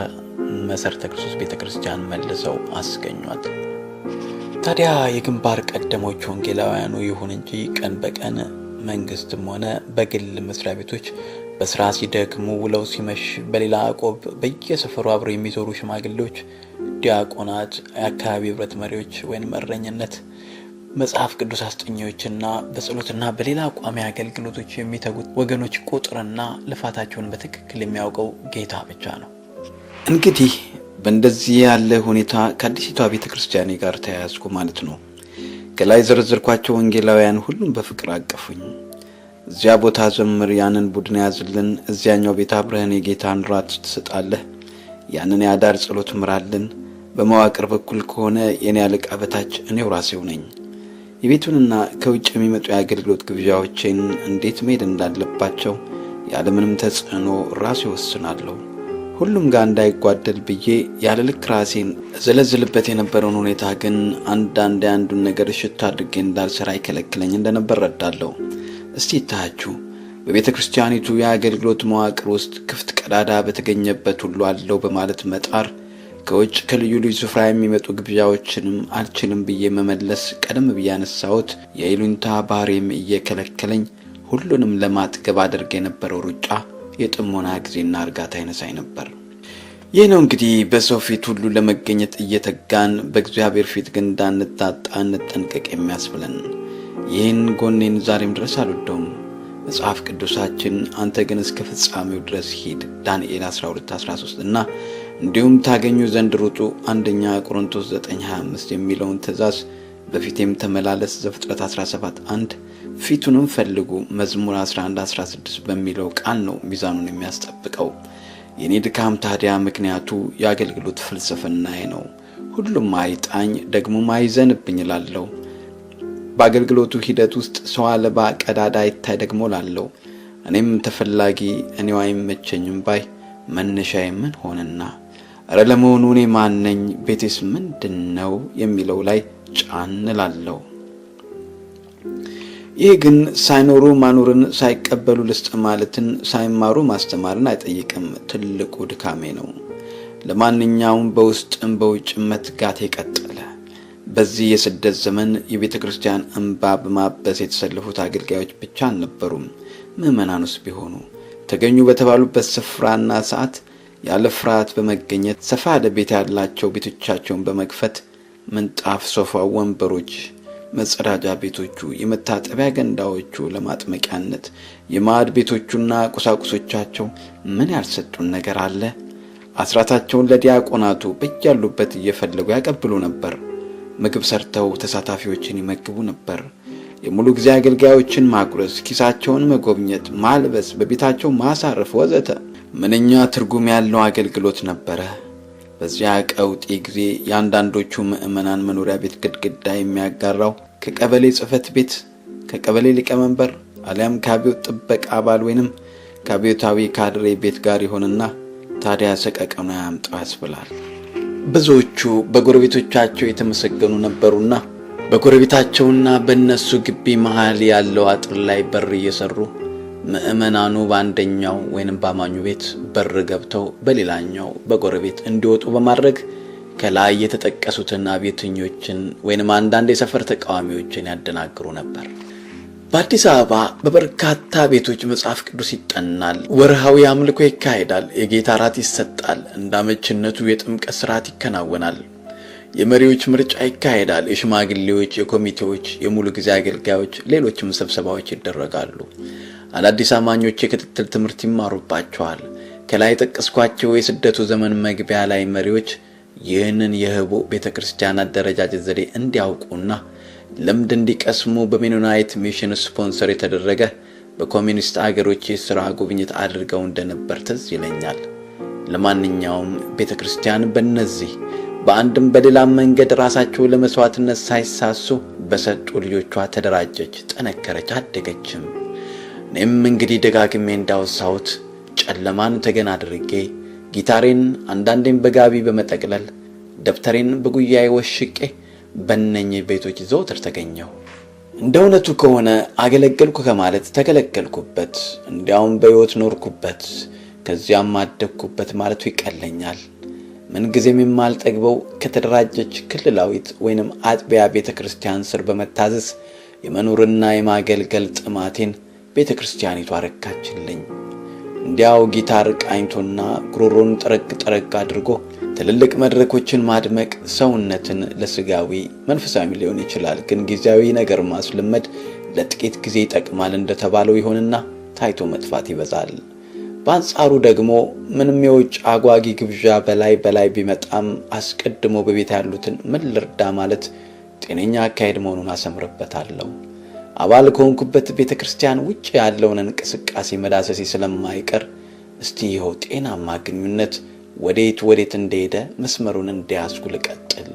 መሰረተ ክርስቶስ ቤተ ክርስቲያን መልሰው አስገኟት። ታዲያ የግንባር ቀደሞች ወንጌላውያኑ ይሁን እንጂ ቀን በቀን መንግስትም ሆነ በግል መስሪያ ቤቶች በስራ ሲደክሙ ውለው ሲመሽ በሌላ አቆብ በየሰፈሩ አብረው የሚዞሩ ሽማግሌዎች፣ ዲያቆናት፣ የአካባቢ ህብረት መሪዎች ወይም እረኝነት፣ መጽሐፍ ቅዱስ አስጠኚዎችና በጸሎትና በሌላ ቋሚ አገልግሎቶች የሚተጉት ወገኖች ቁጥርና ልፋታቸውን በትክክል የሚያውቀው ጌታ ብቻ ነው። እንግዲህ በእንደዚህ ያለ ሁኔታ ከአዲሲቷ ቤተ ክርስቲያኔ ጋር ተያያዝኩ ማለት ነው። ከላይ ዘረዘርኳቸው ወንጌላውያን ሁሉም በፍቅር አቀፉኝ። እዚያ ቦታ ዘምር፣ ያንን ቡድን ያዝልን፣ እዚያኛው ቤት አብረህን የጌታን ራት ትሰጣለህ፣ ያንን የአዳር ጸሎት ምራልን፣ በመዋቅር በኩል ከሆነ የኔ አለቃ በታች እኔው ራሴው ነኝ። የቤቱንና ከውጭ የሚመጡ የአገልግሎት ግብዣዎችን እንዴት መሄድ እንዳለባቸው ያለምንም ተጽዕኖ ራሴ ወስናለሁ። ሁሉም ጋር እንዳይጓደል ብዬ ያለ ልክ ራሴን ዘለዝልበት የነበረውን ሁኔታ ግን አንዳንድ አንዱን ነገር እሽት አድርጌ እንዳልሰራ ይከለክለኝ እንደነበር ረዳለሁ። እስቲ ይታያችሁ፣ በቤተ ክርስቲያኒቱ የአገልግሎት መዋቅር ውስጥ ክፍት ቀዳዳ በተገኘበት ሁሉ አለው በማለት መጣር፣ ከውጭ ከልዩ ልዩ ስፍራ የሚመጡ ግብዣዎችንም አልችልም ብዬ መመለስ፣ ቀደም ብዬ ያነሳሁት የይሉኝታ ባህሪም እየከለከለኝ ሁሉንም ለማጥገብ አድርጌ የነበረው ሩጫ የጥሞና ጊዜና እርጋታ ይነሳኝ ነበር። ይህ ነው እንግዲህ በሰው ፊት ሁሉ ለመገኘት እየተጋን በእግዚአብሔር ፊት ግን እንዳንታጣ እንጠንቀቅ የሚያስብለን። ይህን ጎኔን ዛሬም ድረስ አልወደውም። መጽሐፍ ቅዱሳችን አንተ ግን እስከ ፍጻሜው ድረስ ሂድ ዳንኤል 12:13 እና እንዲሁም ታገኙ ዘንድ ሩጡ አንደኛ ቆሮንቶስ 9:25 የሚለውን ትእዛዝ በፊቴም ተመላለስ ዘፍጥረት 17:1 ፊቱንም ፈልጉ መዝሙር 11:16 በሚለው ቃል ነው ሚዛኑን የሚያስጠብቀው። የኔ ድካም ታዲያ ምክንያቱ የአገልግሎት ፍልስፍናዬ ነው። ሁሉም አይጣኝ ደግሞም አይዘንብኝ እላለሁ። በአገልግሎቱ ሂደት ውስጥ ሰው አልባ ቀዳዳ ይታይ ደግሞ እላለሁ። እኔም ተፈላጊ እኔው አይመቸኝም ባይ መነሻዬ ምን ሆነና እረ ለመሆኑ እኔ ማን ነኝ? ቤቴስ ምንድነው? የሚለው ላይ ጫን እላለሁ። ይህ ግን ሳይኖሩ ማኖርን፣ ሳይቀበሉ ልስጥ ማለትን፣ ሳይማሩ ማስተማርን አይጠይቅም። ትልቁ ድካሜ ነው። ለማንኛውም በውስጥም በውጭም መትጋት የቀጠለ በዚህ የስደት ዘመን የቤተ ክርስቲያን እንባ በማበስ የተሰለፉት አገልጋዮች ብቻ አልነበሩም። ምዕመናኑስ ቢሆኑ ተገኙ በተባሉበት ስፍራና ሰዓት ያለ ፍርሃት በመገኘት ሰፋ ያለ ቤት ያላቸው ቤቶቻቸውን በመክፈት ምንጣፍ፣ ሶፋ፣ ወንበሮች፣ መጸዳጃ ቤቶቹ፣ የመታጠቢያ ገንዳዎቹ ለማጥመቂያነት፣ የማዕድ ቤቶቹና ቁሳቁሶቻቸው ምን ያልሰጡን ነገር አለ? አስራታቸውን ለዲያቆናቱ በያሉበት እየፈለጉ ያቀብሉ ነበር። ምግብ ሰርተው ተሳታፊዎችን ይመግቡ ነበር። የሙሉ ጊዜ አገልጋዮችን ማጉረስ፣ ኪሳቸውን መጎብኘት፣ ማልበስ፣ በቤታቸው ማሳረፍ ወዘተ ምንኛ ትርጉም ያለው አገልግሎት ነበረ። በዚያ ቀውጢ ጊዜ የአንዳንዶቹ ምዕመናን መኖሪያ ቤት ግድግዳ የሚያጋራው ከቀበሌ ጽሕፈት ቤት፣ ከቀበሌ ሊቀመንበር አሊያም ከአብዮት ጥበቃ አባል ወይንም ከአብዮታዊ ካድሬ ቤት ጋር ይሆንና ታዲያ ሰቀቀኑ ያምጣው ያስብላል። ብዙዎቹ በጎረቤቶቻቸው የተመሰገኑ ነበሩና በጎረቤታቸውና በእነሱ ግቢ መሃል ያለው አጥር ላይ በር እየሰሩ ምዕመናኑ በአንደኛው ወይንም ባማኙ ቤት በር ገብተው በሌላኛው በጎረቤት እንዲወጡ በማድረግ ከላይ የተጠቀሱትን አብዮተኞችን ወይንም አንዳንድ የሰፈር ተቃዋሚዎችን ያደናግሩ ነበር። በአዲስ አበባ በበርካታ ቤቶች መጽሐፍ ቅዱስ ይጠናል፣ ወርሃዊ አምልኮ ይካሄዳል፣ የጌታ እራት ይሰጣል፣ እንዳመችነቱ የጥምቀት ሥርዓት ይከናወናል፣ የመሪዎች ምርጫ ይካሄዳል፣ የሽማግሌዎች፣ የኮሚቴዎች፣ የሙሉ ጊዜ አገልጋዮች፣ ሌሎችም ስብሰባዎች ይደረጋሉ። አዳዲስ አማኞች የክትትል ትምህርት ይማሩባቸዋል። ከላይ የጠቀስኳቸው የስደቱ ዘመን መግቢያ ላይ መሪዎች ይህንን የህቡ ቤተክርስቲያን አደረጃጀት ዘዴ እንዲያውቁና ልምድ እንዲቀስሙ በሜኖናይት ሚሽን ስፖንሰር የተደረገ በኮሚኒስት አገሮች የሥራ ጉብኝት አድርገው እንደነበር ትዝ ይለኛል። ለማንኛውም ቤተክርስቲያን በእነዚህ በአንድም በሌላም መንገድ ራሳቸው ለመስዋዕትነት ሳይሳሱ በሰጡ ልጆቿ ተደራጀች፣ ጠነከረች፣ አደገችም። እኔም እንግዲህ ደጋግሜ እንዳወሳሁት ጨለማን ተገን አድርጌ ጊታሬን አንዳንዴም በጋቢ በመጠቅለል ደብተሬን በጉያዬ ወሽቄ በእነኚህ ቤቶች ዘወትር ተገኘሁ። እንደ እውነቱ ከሆነ አገለገልኩ ከማለት ተገለገልኩበት፣ እንዲያውም በሕይወት ኖርኩበት፣ ከዚያም አደግኩበት ማለቱ ይቀለኛል። ምንጊዜም የማልጠግበው ከተደራጀች ክልላዊት ወይንም አጥቢያ ቤተ ክርስቲያን ስር በመታዘዝ የመኖርና የማገልገል ጥማቴን ቤተ ክርስቲያኒቱ አረካችልኝ። እንዲያው ጊታር ቃኝቶና ጉሮሮን ጠረግ አድርጎ ትልልቅ መድረኮችን ማድመቅ ሰውነትን ለስጋዊ መንፈሳዊ ሊሆን ይችላል፣ ግን ጊዜያዊ ነገር ማስለመድ ለጥቂት ጊዜ ይጠቅማል እንደተባለው ይሆንና ታይቶ መጥፋት ይበዛል። በአንጻሩ ደግሞ ምንም የውጭ አጓጊ ግብዣ በላይ ቢመጣም አስቀድሞ በቤት ያሉትን ምን ልርዳ ማለት ጤነኛ አካሄድ መሆኑን አሰምርበታለሁ። አባል ከሆንኩበት ቤተ ክርስቲያን ውጭ ያለውን እንቅስቃሴ መዳሰሴ ስለማይቀር እስቲ ይኸው ጤናማ ግንኙነት ወዴት እንደሄደ መስመሩን እንዲያስጉ ልቀጥል።